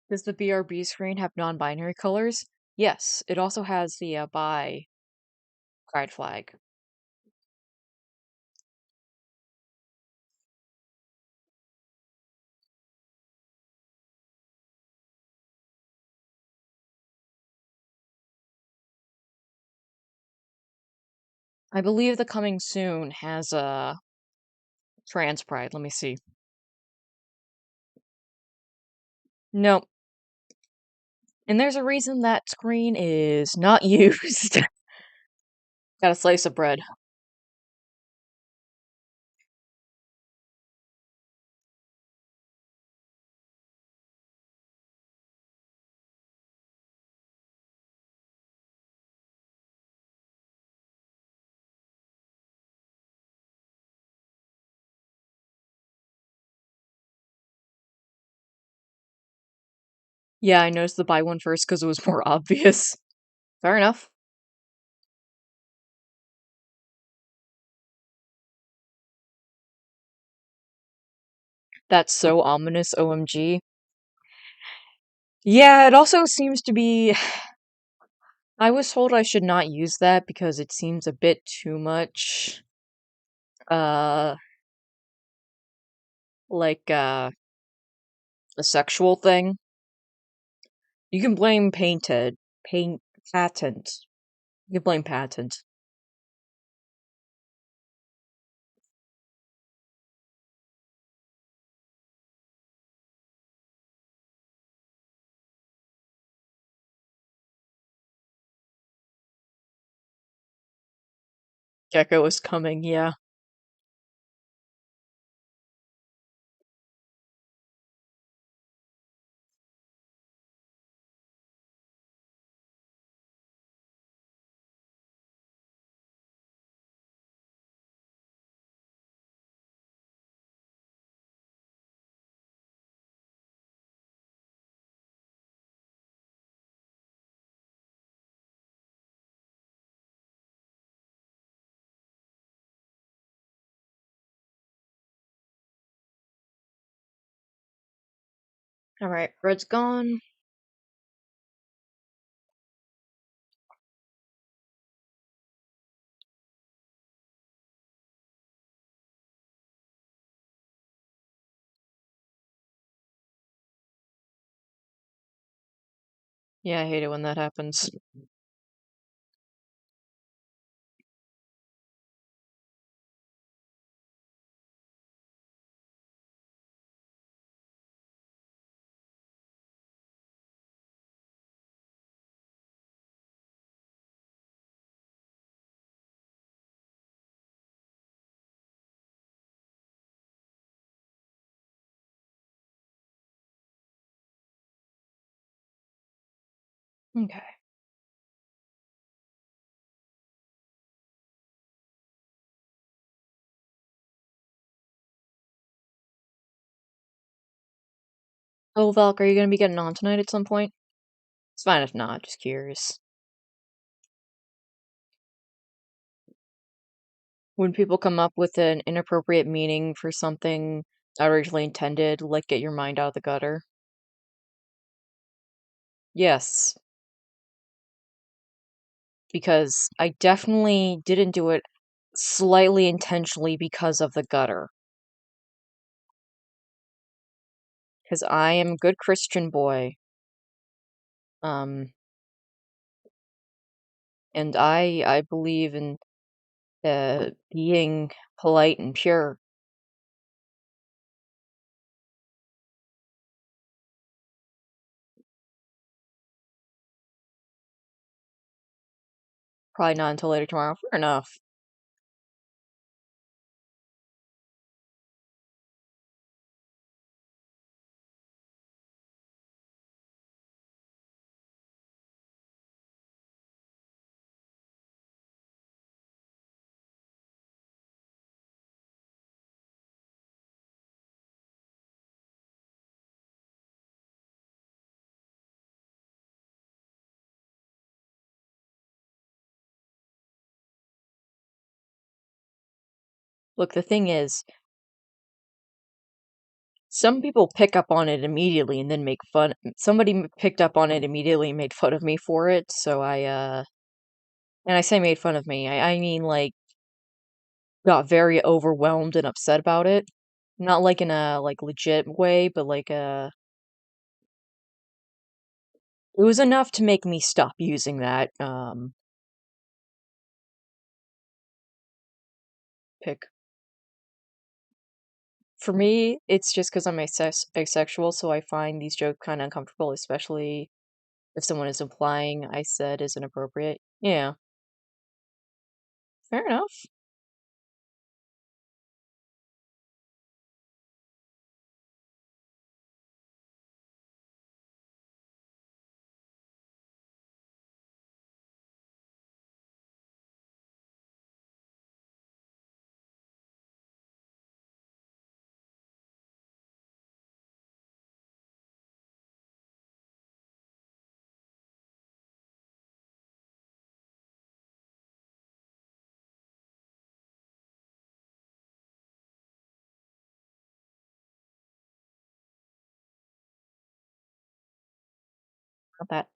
Does the BRB screen have non-binary colors? Yes, it also has the bi pride flag. I believe the coming soon has a trans pride. Let me see. Nope. And there's a reason that screen is not used. Got a slice of bread. Yeah, I noticed the bi one first because it was more obvious. Fair enough. That's so ominous, OMG. Yeah, it also seems to be. I was told I should not use that because it seems a bit too much, uh, like, a sexual thing. You can blame patent. You can blame patent. Gecko is coming, yeah. Alright, bread's gone. Yeah, I hate it when that happens. Okay. Oh, Valk, are you gonna be getting on tonight at some point? It's fine if not, just curious. When people come up with an inappropriate meaning for something not originally intended, like get your mind out of the gutter. Yes, because I definitely didn't do it slightly intentionally because of the gutter. Because I am a good Christian boy. Um, and I believe in being polite and pure. Probably not until later tomorrow. Fair enough. Look, the thing is, Some people pick up on it immediately and then make fun. Picked up on it immediately and made fun of me for it, so and I say made fun of me, I mean, like, got very overwhelmed and upset about it. Not, like, in a, like, legit way, but, like, it was enough to make me stop using that, pick. For me, it's just because 'cause I'm asexual, so I find these jokes kinda uncomfortable, especially if someone is implying I said is inappropriate. Yeah, fair enough. Not that.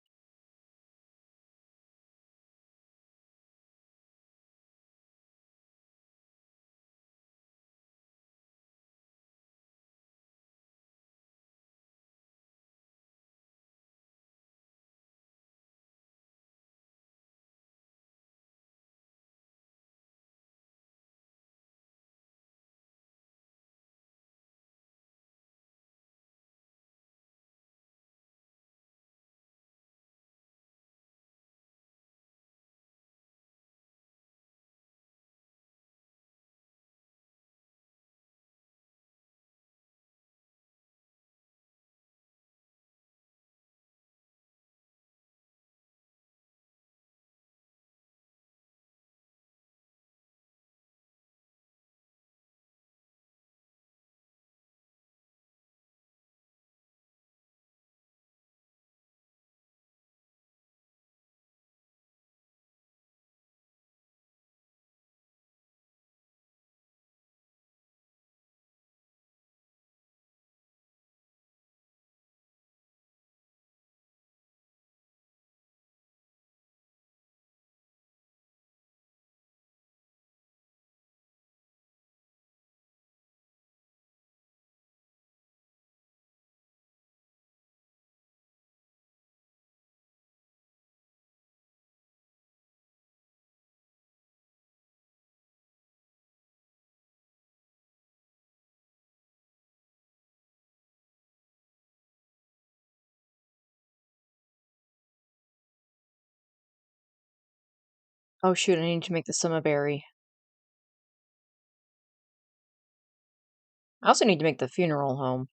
Oh, shoot, I need to make the summer berry. I also need to make the funeral home.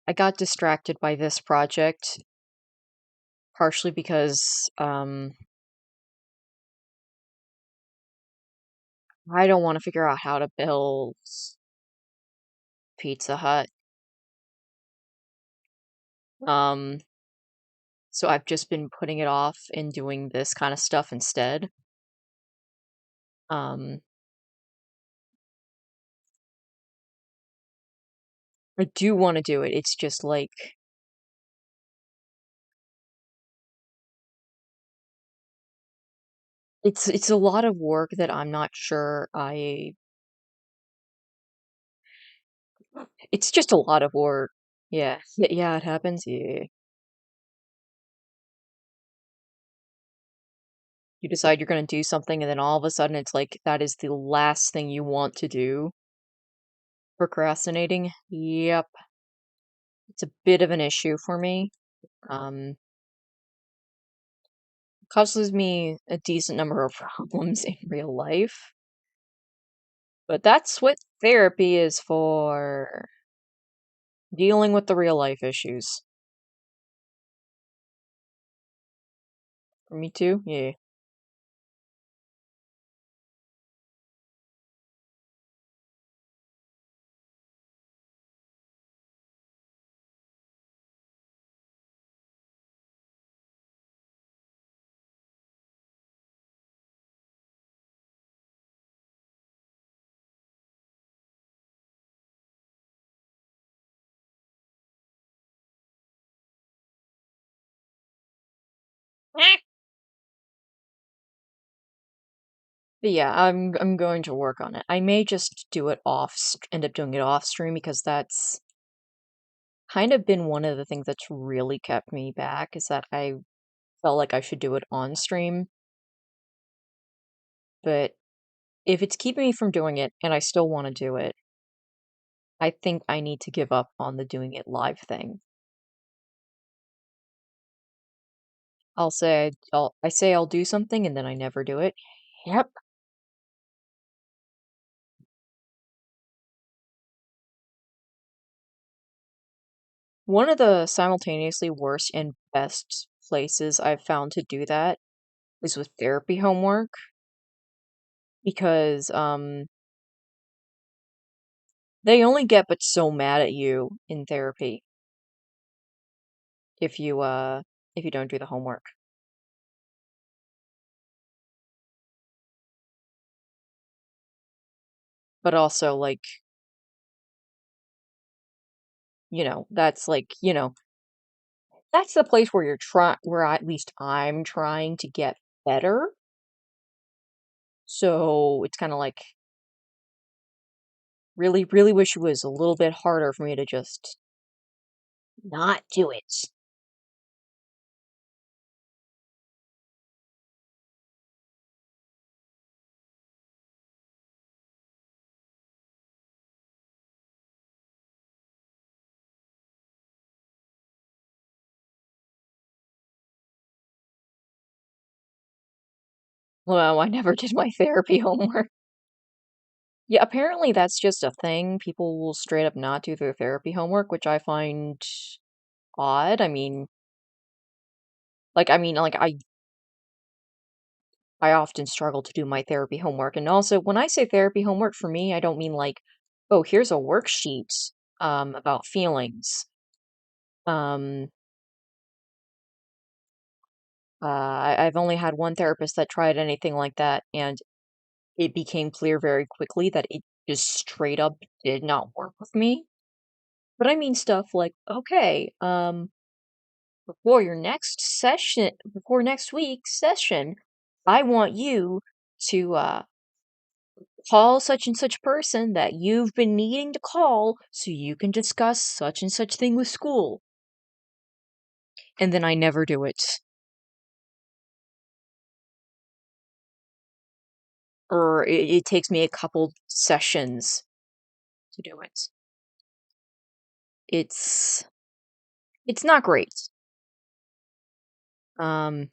I got distracted by this project, partially because, I don't wanna figure out how to build Pizza Hut. Um, so I've just been putting it off and doing this kinda stuff instead. Um, I do wanna do it, it's just, like, it's a lot of work that I'm not sure I it's just a lot of work. Yeah. Yeah, it happens, yeah. You decide you're gonna do something, and then all of a sudden, it's like, that is the last thing you want to do. Procrastinating? Yep. It's a bit of an issue for me. Um, causes me a decent number of problems in real life, but that's what therapy is for. Dealing with the real life issues. For me too? Yeah. But yeah, I'm going to work on it. I may just do it end up doing it off stream because that's kind of been one of the things that's really kept me back is that I felt like I should do it on stream. But if it's keeping me from doing it and I still want to do it, I think I need to give up on the doing it live thing. I say I'll do something and then I never do it. Yep. One of the simultaneously worst and best places I've found to do that is with therapy homework because they only get but so mad at you in therapy if you don't do the homework. But also like, that's like, that's the place where where at least I'm trying to get better. So it's kind of like really, really wish it was a little bit harder for me to just not do it. Well, I never did my therapy homework. Yeah, apparently that's just a thing. People will straight up not do their therapy homework, which I find odd. Like I often struggle to do my therapy homework. And also, when I say therapy homework for me, I don't mean like, oh, here's a worksheet about feelings. Um I've only had one therapist that tried anything like that, and it became clear very quickly that it just straight up did not work with me. But I mean stuff like, okay, before next week's session, I want you to call such and such person that you've been needing to call so you can discuss such and such thing with school. And then I never do it. Or it takes me a couple sessions to do it. It's it's not great. Um,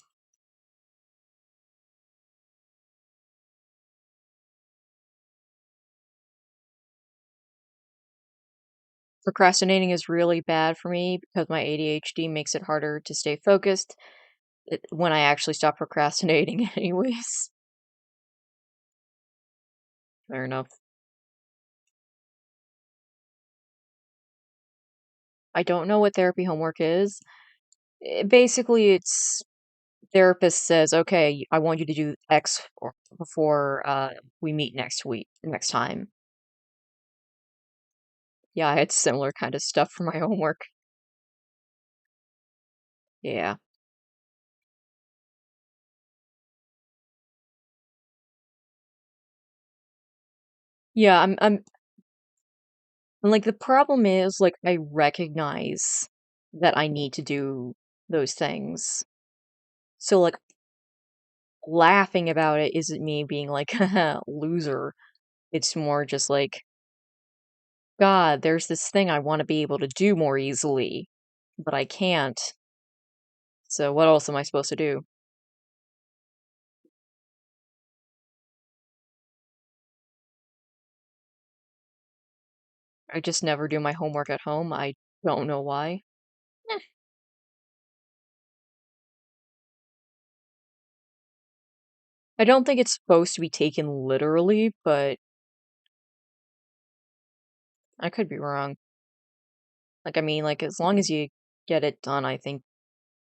Procrastinating is really bad for me because my ADHD makes it harder to stay focused when I actually stop procrastinating anyways. Fair enough. I don't know what therapy homework is. Basically, it's therapist says, "Okay, I want you to do X before we meet next time." Yeah, I had similar kind of stuff for my homework. Yeah. Yeah, and, like, the problem is, like, I recognize that I need to do those things. So, like, laughing about it isn't me being like, loser. It's more just like, God, there's this thing I want to be able to do more easily, but I can't. So, what else am I supposed to do? I just never do my homework at home. I don't know why. Eh, I don't think it's supposed to be taken literally, but I could be wrong. Like, I mean, like, as long as you get it done, I think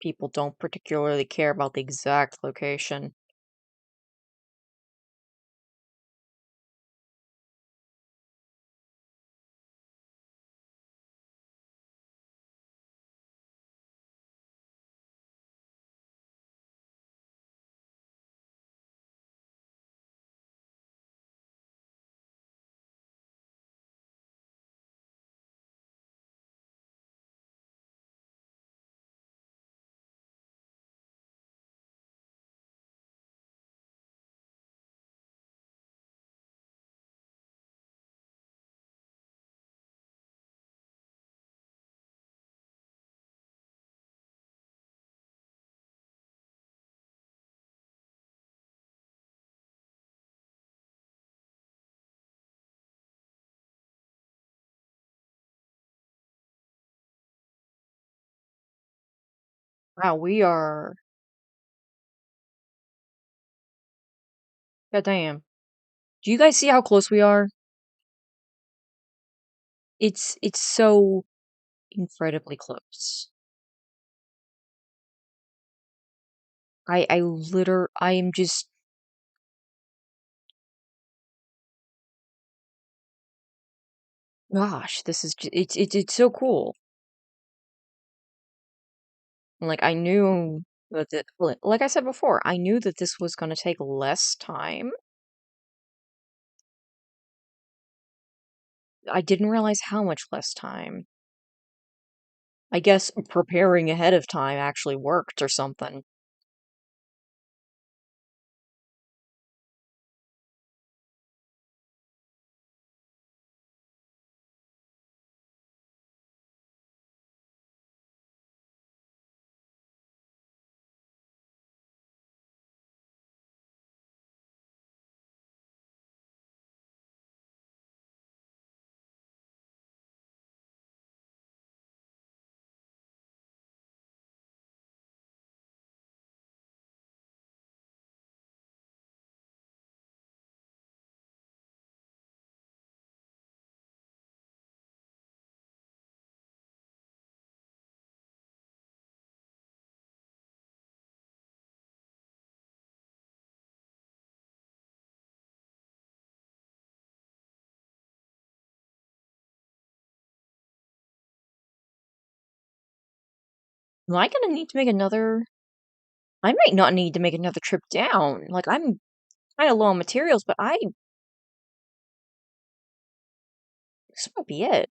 people don't particularly care about the exact location. Wow, we are. God damn. Do you guys see how close we are? It's so incredibly close. I am just. Gosh, this is it's so cool. Like I knew that like I said before, I knew that this was going to take less time. I didn't realize how much less time. I guess preparing ahead of time actually worked or something. Am I gonna need to make another? I might not need to make another trip down. Like I'm kind of low on materials, but this might be it.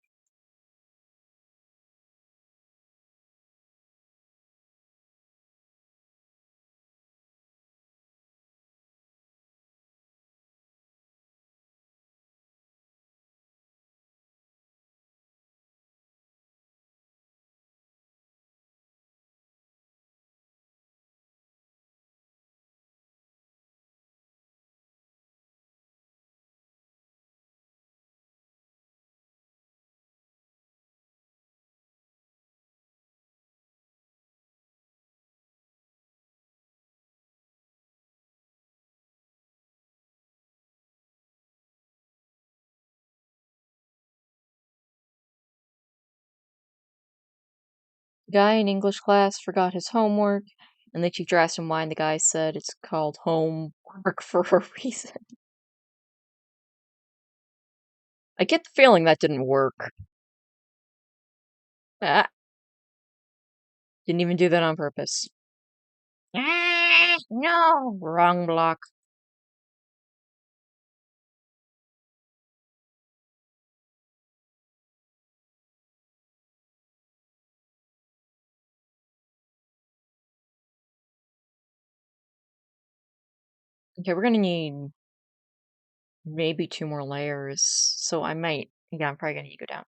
Guy in English class forgot his homework, and the teacher asked him why, and the guy said it's called homework for a reason. I get the feeling that didn't work. Ah, didn't even do that on purpose. Ah, no, wrong block. Okay, we're gonna need maybe 2 more layers, so I might. Yeah, I'm probably gonna need to go down.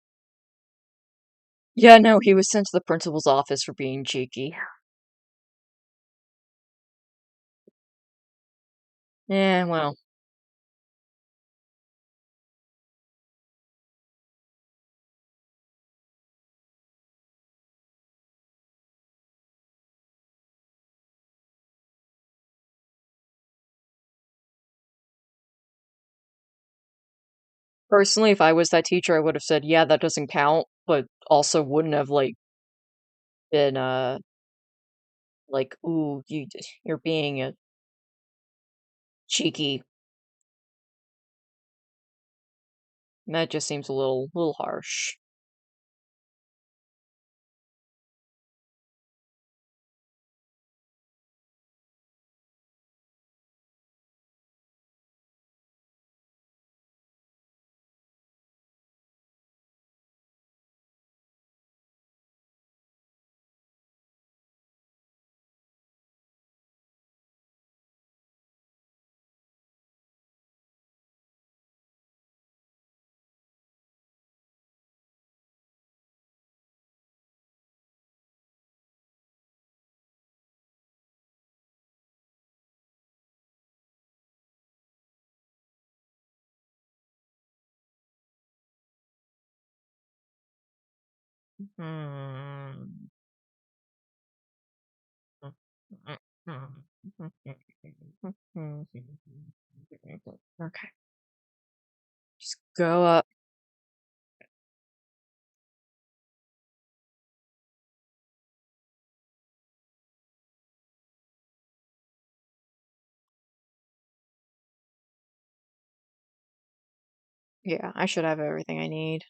Yeah, no, he was sent to the principal's office for being cheeky. Yeah, well, personally, if I was that teacher, I would have said, yeah, that doesn't count, but also wouldn't have, like, been, like, ooh, you're being a cheeky. That just seems a little harsh. Hmm. Okay. Just go up. Yeah, I should have everything I need.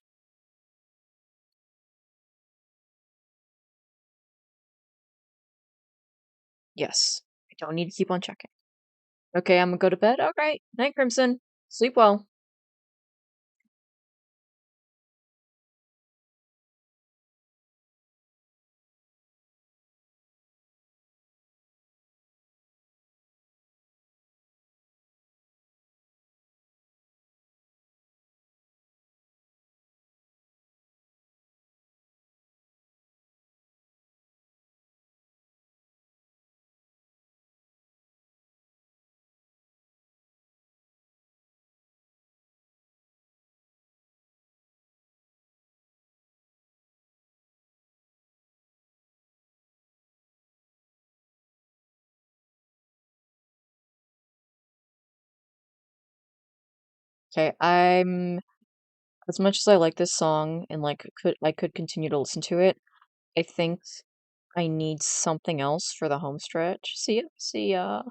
Yes. I don't need to keep on checking. Okay, I'm gonna go to bed. Alright. Night, Crimson. Sleep well. Okay, I'm as much as I like this song and like I could continue to listen to it, I think I need something else for the home stretch. See ya. See ya.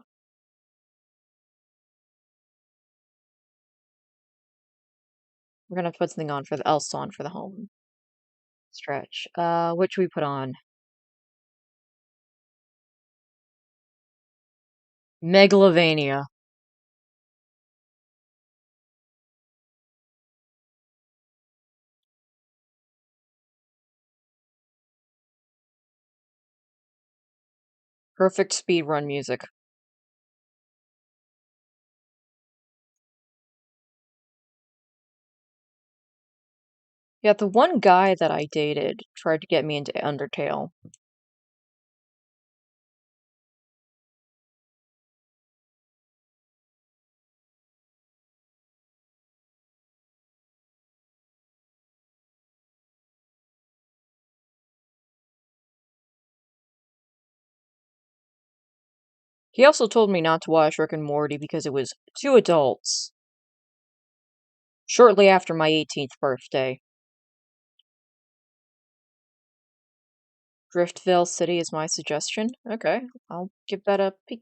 We're gonna have to put something on for the else on for the home stretch. What should we put on? Megalovania. Perfect speed run music. Yeah, the one guy that I dated tried to get me into Undertale. He also told me not to watch Rick and Morty because it was too adults. Shortly after my 18th birthday. Driftvale City is my suggestion. Okay, I'll give that a peek.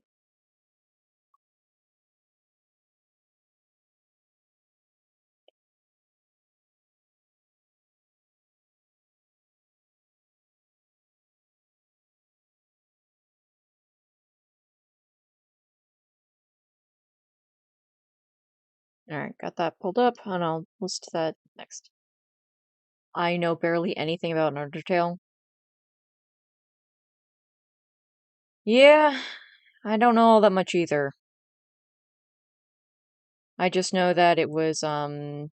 Alright, got that pulled up, and I'll list that next. I know barely anything about Undertale. Yeah, I don't know all that much either. I just know that it was, a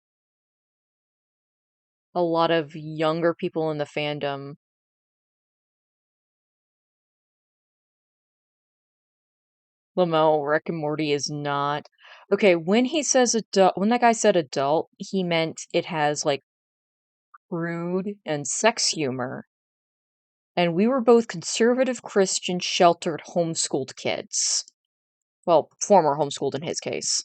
lot of younger people in the fandom. Lamel, Rick and Morty is not. Okay, when he says adult, when that guy said adult, he meant it has, like, crude and sex humor. And we were both conservative Christian, sheltered, homeschooled kids. Well, former homeschooled in his case.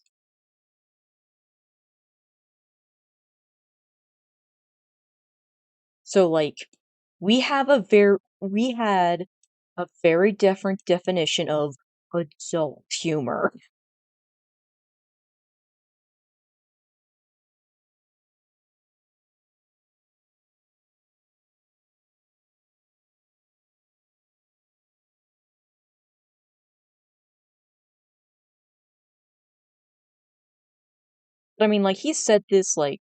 So, like, we had a very different definition of adult humor. But I mean, like, he said this, like,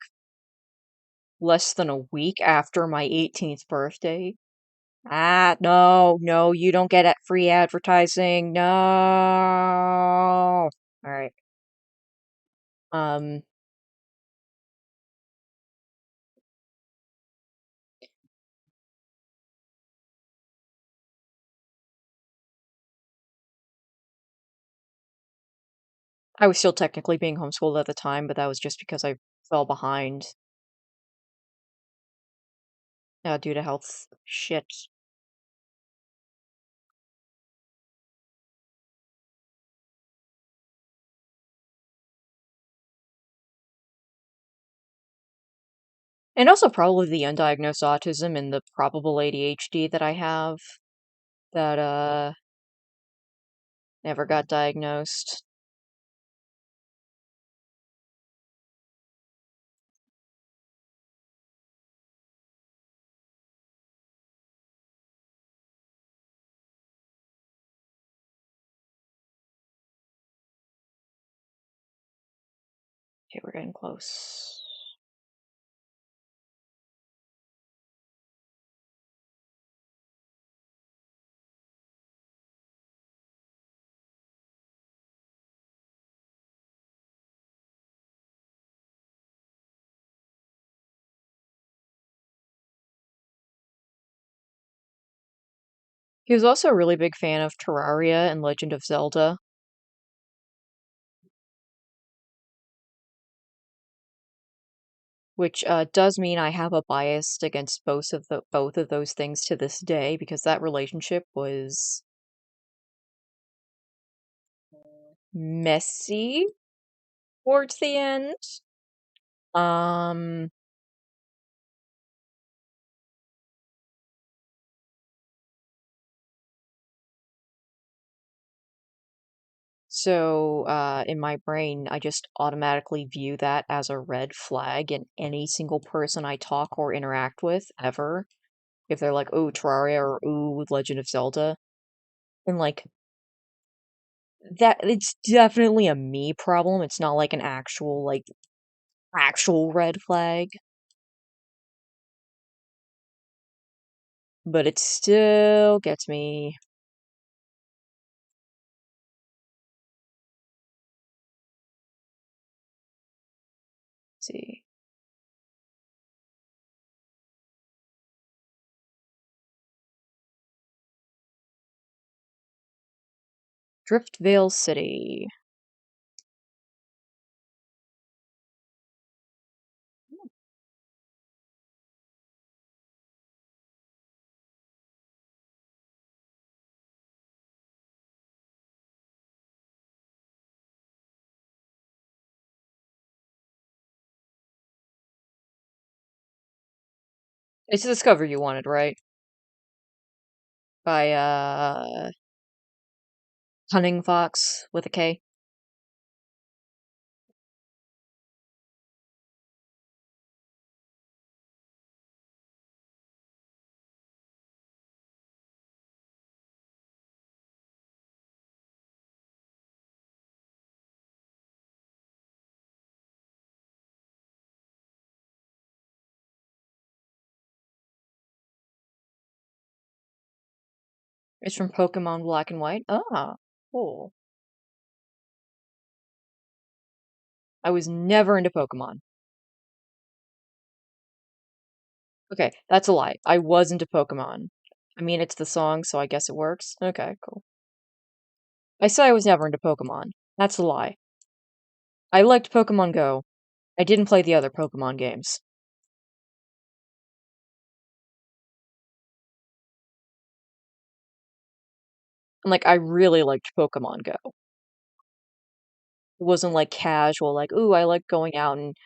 less than a week after my 18th birthday. Ah, no, no, you don't get it free advertising. No. All right. Um, I was still technically being homeschooled at the time, but that was just because I fell behind due to health shit. And also probably the undiagnosed autism and the probable ADHD that I have that, never got diagnosed. Okay, we're getting close. He was also a really big fan of Terraria and Legend of Zelda, which does mean I have a bias against both of those things to this day because that relationship was messy towards the end. Um, so in my brain, I just automatically view that as a red flag in any single person I talk or interact with ever. If they're like, "Oh, Terraria," or "Ooh, Legend of Zelda," and like that, it's definitely a me problem. It's not like an actual red flag, but it still gets me. Let's see. Driftvale City. It's the Discover You Wanted, right? By Hunting Fox with a K. It's from Pokemon Black and White. Ah, cool. I was never into Pokemon. Okay, that's a lie. I was into Pokemon. I mean, it's the song, so I guess it works. Okay, cool. I said I was never into Pokemon. That's a lie. I liked Pokemon Go. I didn't play the other Pokemon games. And like, I really liked Pokemon Go. It wasn't like casual, like, ooh, I like going out and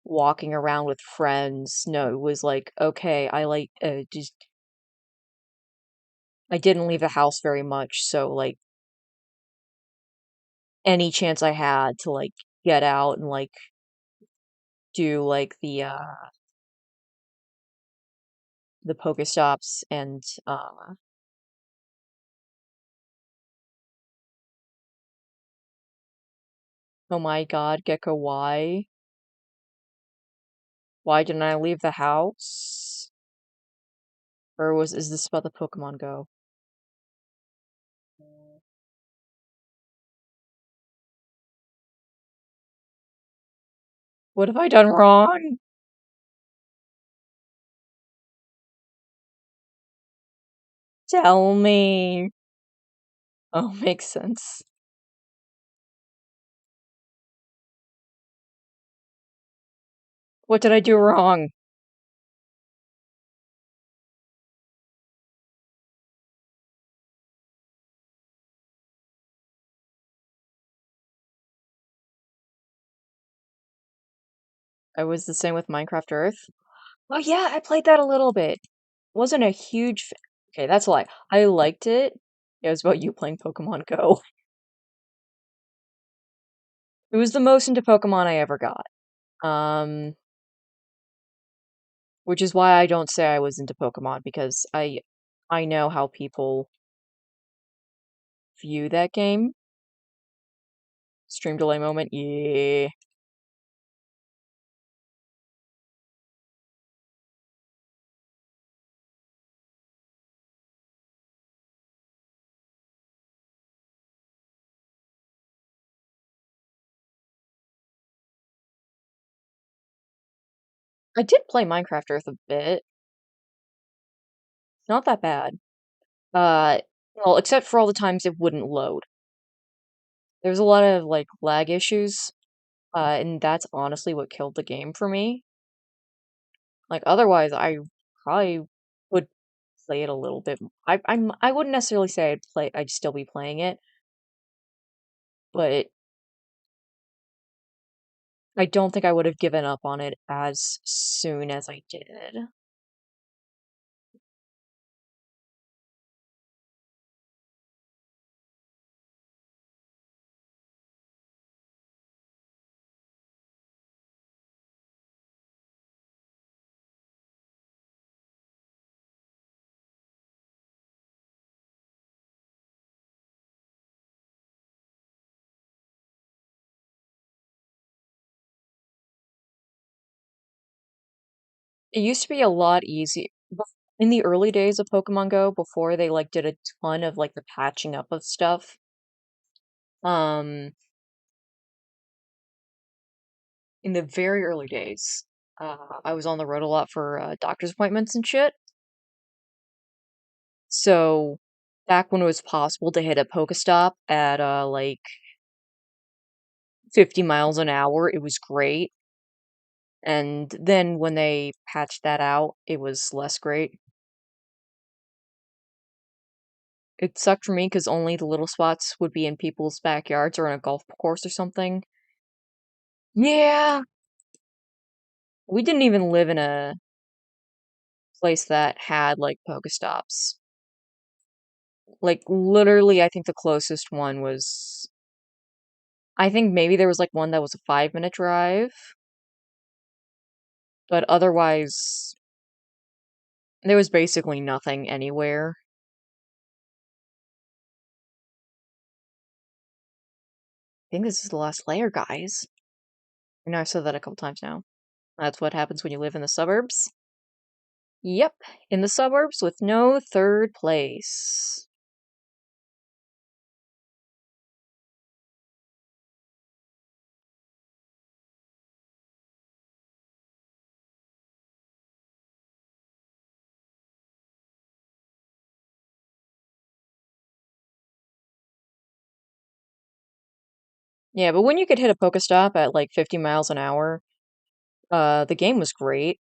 walking around with friends. No, it was like, okay, I like just I didn't leave the house very much, so like any chance I had to like get out and like do like the Pokestops and oh my god, Gecko, why? Why didn't I leave the house? Or is this about the Pokemon Go? What have I done wrong? Tell me. Oh, makes sense. What did I do wrong? I was the same with Minecraft Earth. Oh yeah, I played that a little bit. Wasn't a huge okay, that's a lie. I liked it. It was about you playing Pokemon Go. It was the most into Pokemon I ever got. Um, which is why I don't say I was into Pokemon because I know how people view that game. Stream delay moment, yeah. I did play Minecraft Earth a bit. Not that bad. Uh, well, except for all the times it wouldn't load. There was a lot of like lag issues, and that's honestly what killed the game for me. Like otherwise, I probably would play it a little bit. I wouldn't necessarily say I'd still be playing it, but I don't think I would have given up on it as soon as I did. It used to be a lot easier in the early days of Pokemon Go before they like did a ton of like the patching up of stuff. Um, in the very early days, I was on the road a lot for doctor's appointments and shit. So back when it was possible to hit a Pokestop at like 50 miles an hour, it was great. And then when they patched that out, it was less great. It sucked for me because only the little spots would be in people's backyards or in a golf course or something. Yeah, we didn't even live in a place that had like Pokestops. Like literally, I think the closest one was. I think maybe there was like one that was a 5-minute drive, but otherwise, there was basically nothing anywhere. I think this is the last layer, guys. I know I've said that a couple times now. That's what happens when you live in the suburbs. Yep, in the suburbs with no third place. Yeah, but when you could hit a Pokestop at like 50 miles an hour, the game was great.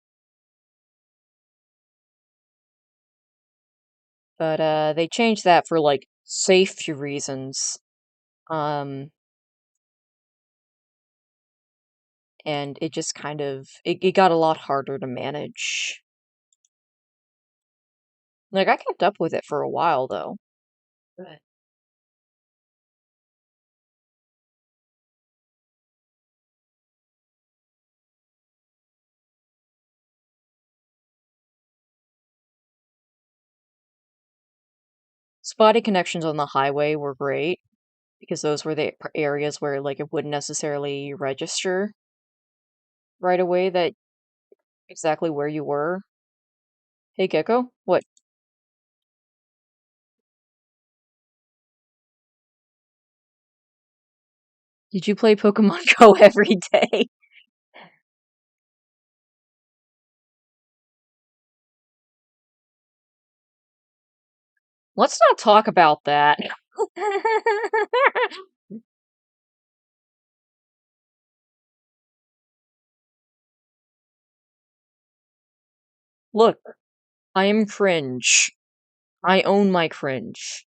But they changed that for like safety reasons. Um, and it just kind of it got a lot harder to manage. Like I kept up with it for a while though. But spotty connections on the highway were great because those were the areas where like it wouldn't necessarily register right away that exactly where you were. Hey Gecko, what? Did you play Pokemon Go every day? Let's not talk about that. Look, I am cringe. I own my cringe.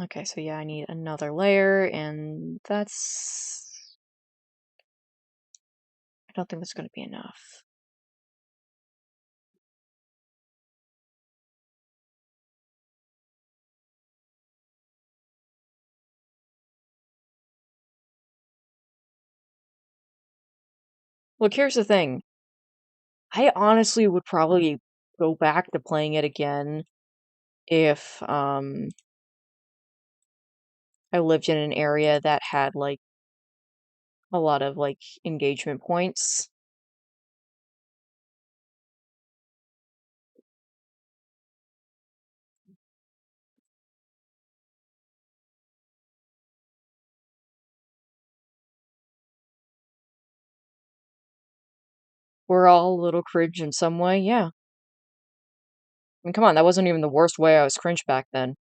Okay, so yeah, I need another layer, and that's... I don't think that's going to be enough. Look, here's the thing. I honestly would probably go back to playing it again if I lived in an area that had like a lot of like engagement points. We're all a little cringe in some way, yeah. I mean, come on, that wasn't even the worst way I was cringe back then.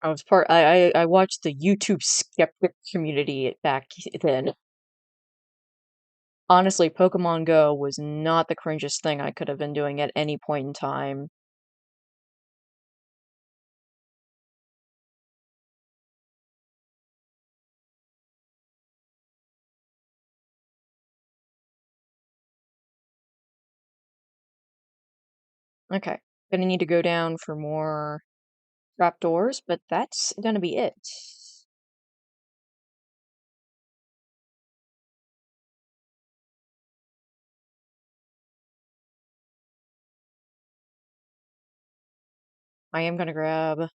I watched the YouTube skeptic community back then. Honestly, Pokemon Go was not the cringiest thing I could have been doing at any point in time. Okay, gonna need to go down for more trapdoors, but that's gonna be it. I am gonna grab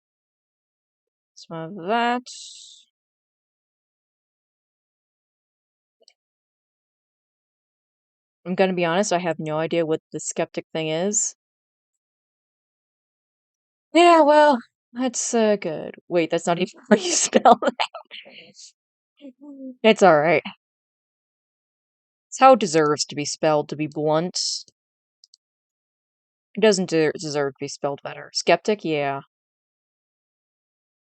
some of that. I'm gonna be honest, I have no idea what the skeptic thing is. Yeah, well, that's good. Wait, that's not even how you spell it. It's alright. It's how it deserves to be spelled, to be blunt. It doesn't deserve to be spelled better. Skeptic, yeah.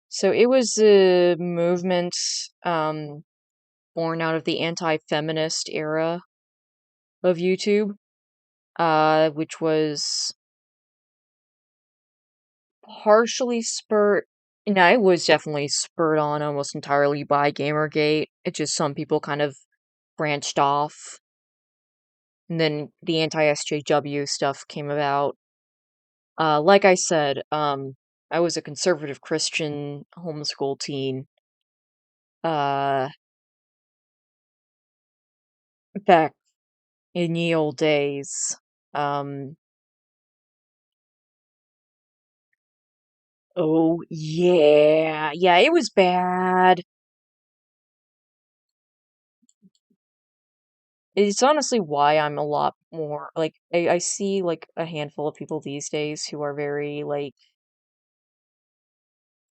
So it was a movement born out of the anti-feminist era of YouTube, which was partially spurred. No, it was definitely spurred on almost entirely by Gamergate. It's just some people kind of branched off, and then the anti-SJW stuff came about. Like I said, I was a conservative Christian homeschool teen. Uh, back in ye old days. Um, oh yeah, yeah, it was bad. It's honestly why I'm a lot more like I see like a handful of people these days who are very like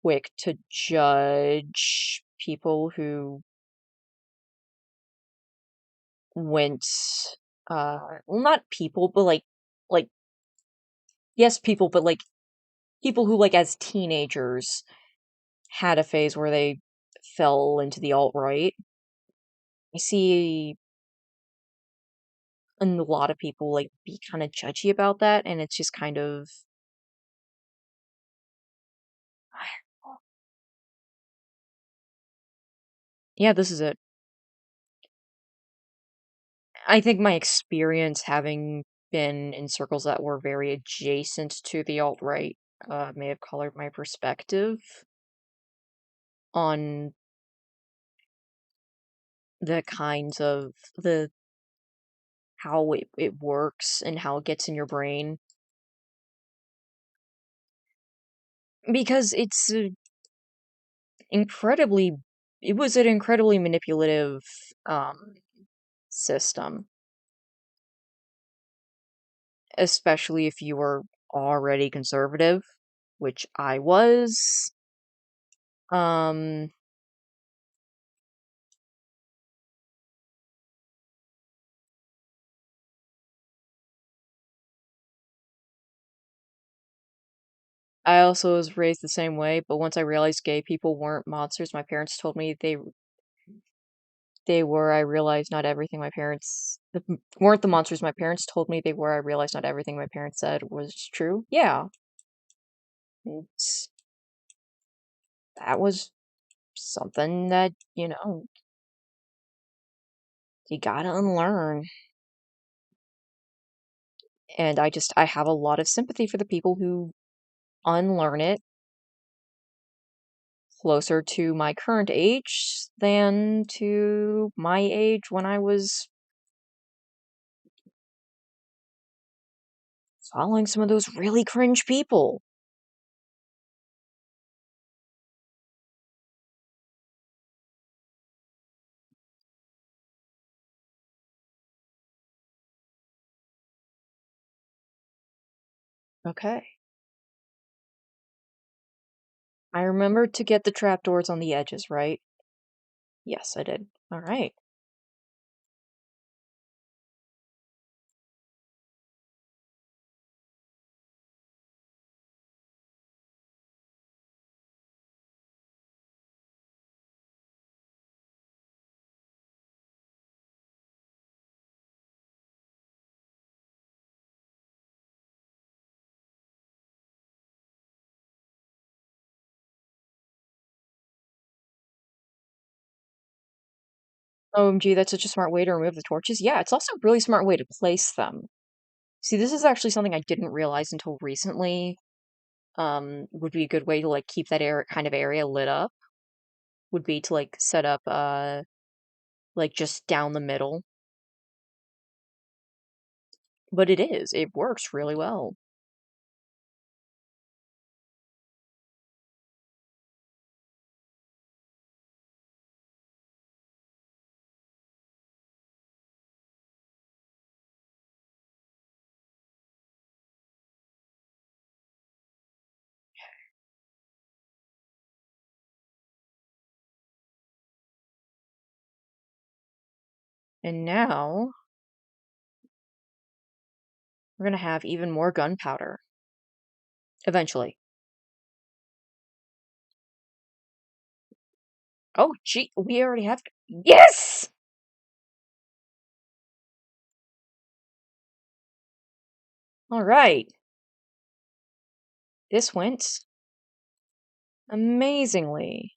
quick to judge people who went well not people but like yes people but like people who like as teenagers had a phase where they fell into the alt-right. I see and a lot of people like be kind of judgy about that, and it's just kind of yeah, this is it. I think my experience having been in circles that were very adjacent to the alt right may have colored my perspective on the kinds of the how it works and how it gets in your brain because incredibly it was an incredibly manipulative um system, especially if you were already conservative, which I was. Um, I also was raised the same way, but once I realized gay people weren't monsters, my parents told me they were, I realized not everything my parents weren't the monsters my parents told me they were. I realized not everything my parents said was true. Yeah, it's, that was something that, you gotta unlearn. And I have a lot of sympathy for the people who unlearn it closer to my current age than to my age when I was following some of those really cringe people. Okay. I remember to get the trapdoors on the edges, right? Yes, I did. All right. OMG, that's such a smart way to remove the torches. Yeah, it's also a really smart way to place them. See, this is actually something I didn't realize until recently. Would be a good way to like keep that kind of area lit up. Would be to like set up like just down the middle. But it works really well. And now we're gonna have even more gunpowder. Eventually. Oh, gee, we already have. Yes! All right. This went amazingly.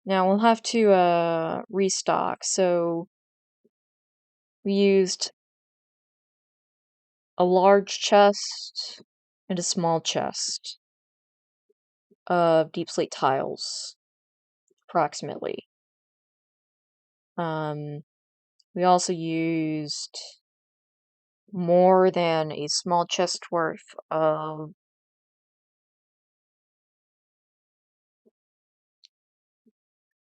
Now we'll have to restock. So we used a large chest and a small chest of deep slate tiles, approximately. Um, we also used more than a small chest worth of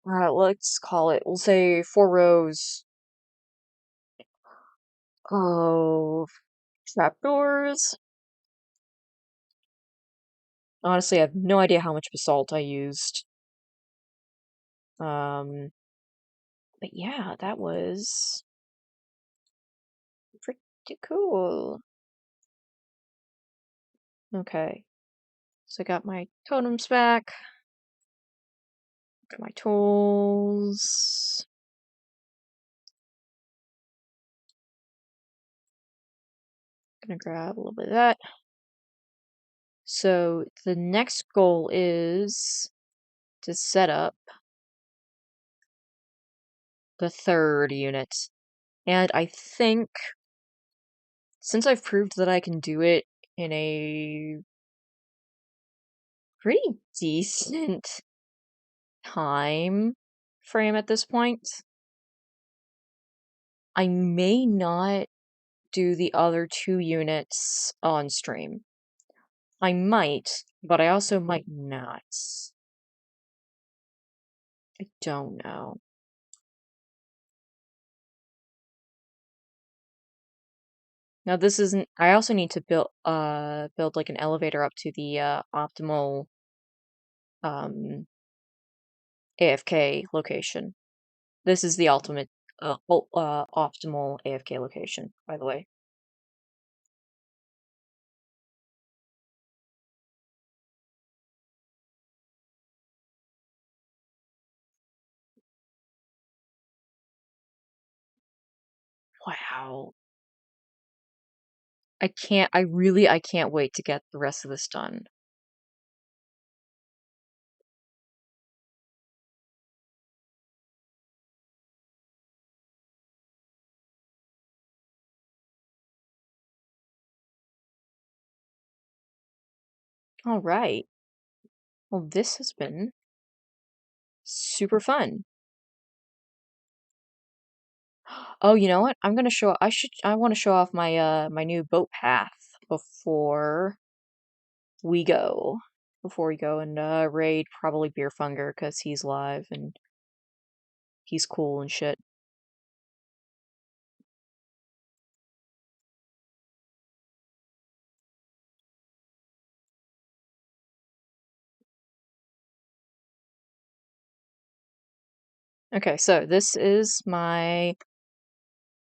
let's call it, we'll say 4 rows of trapdoors. Honestly, I have no idea how much basalt I used. Um, but yeah, that was pretty cool. Okay, so I got my totems back. Got my tools. Gonna grab a little bit of that. So the next goal is to set up the third unit. And I think since I've proved that I can do it in a pretty decent time frame at this point, I may not do the other 2 units on stream. I might, but I also might not. I don't know. Now this isn't, I also need to build like an elevator up to the optimal um AFK location. This is the ultimate optimal AFK location, by the way. Wow. I can't wait to get the rest of this done. All right. Well, this has been super fun. Oh, you know what? I want to show off my new boat path before we go. Before we go and raid probably Beerfunger because he's live and he's cool and shit. Okay, so this is my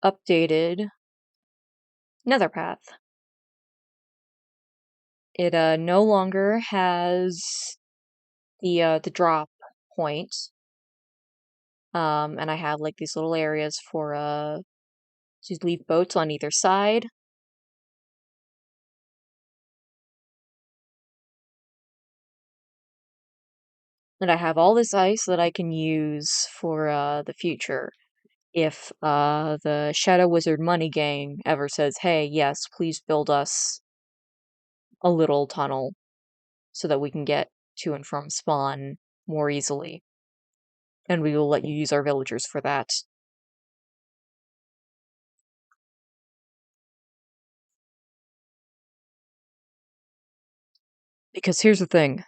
updated nether path. It no longer has the drop point. And I have like these little areas for to leave boats on either side. And I have all this ice that I can use for the future. If the Shadow Wizard Money Gang ever says, hey, yes, please build us a little tunnel so that we can get to and from spawn more easily. And we will let you use our villagers for that. Because here's the thing.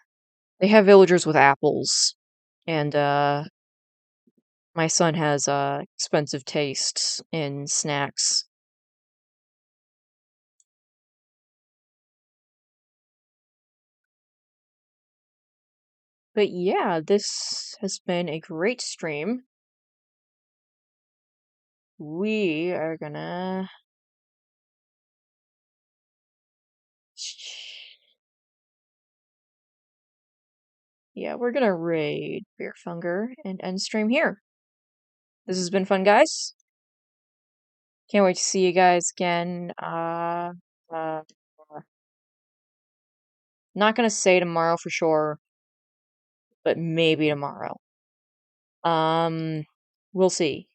They have villagers with apples. And my son has expensive tastes in snacks. But yeah, this has been a great stream. We are gonna... Yeah, we're gonna raid Beerfunger and end stream here. This has been fun, guys. Can't wait to see you guys again. Uh, not gonna say tomorrow for sure, but maybe tomorrow. Um, we'll see.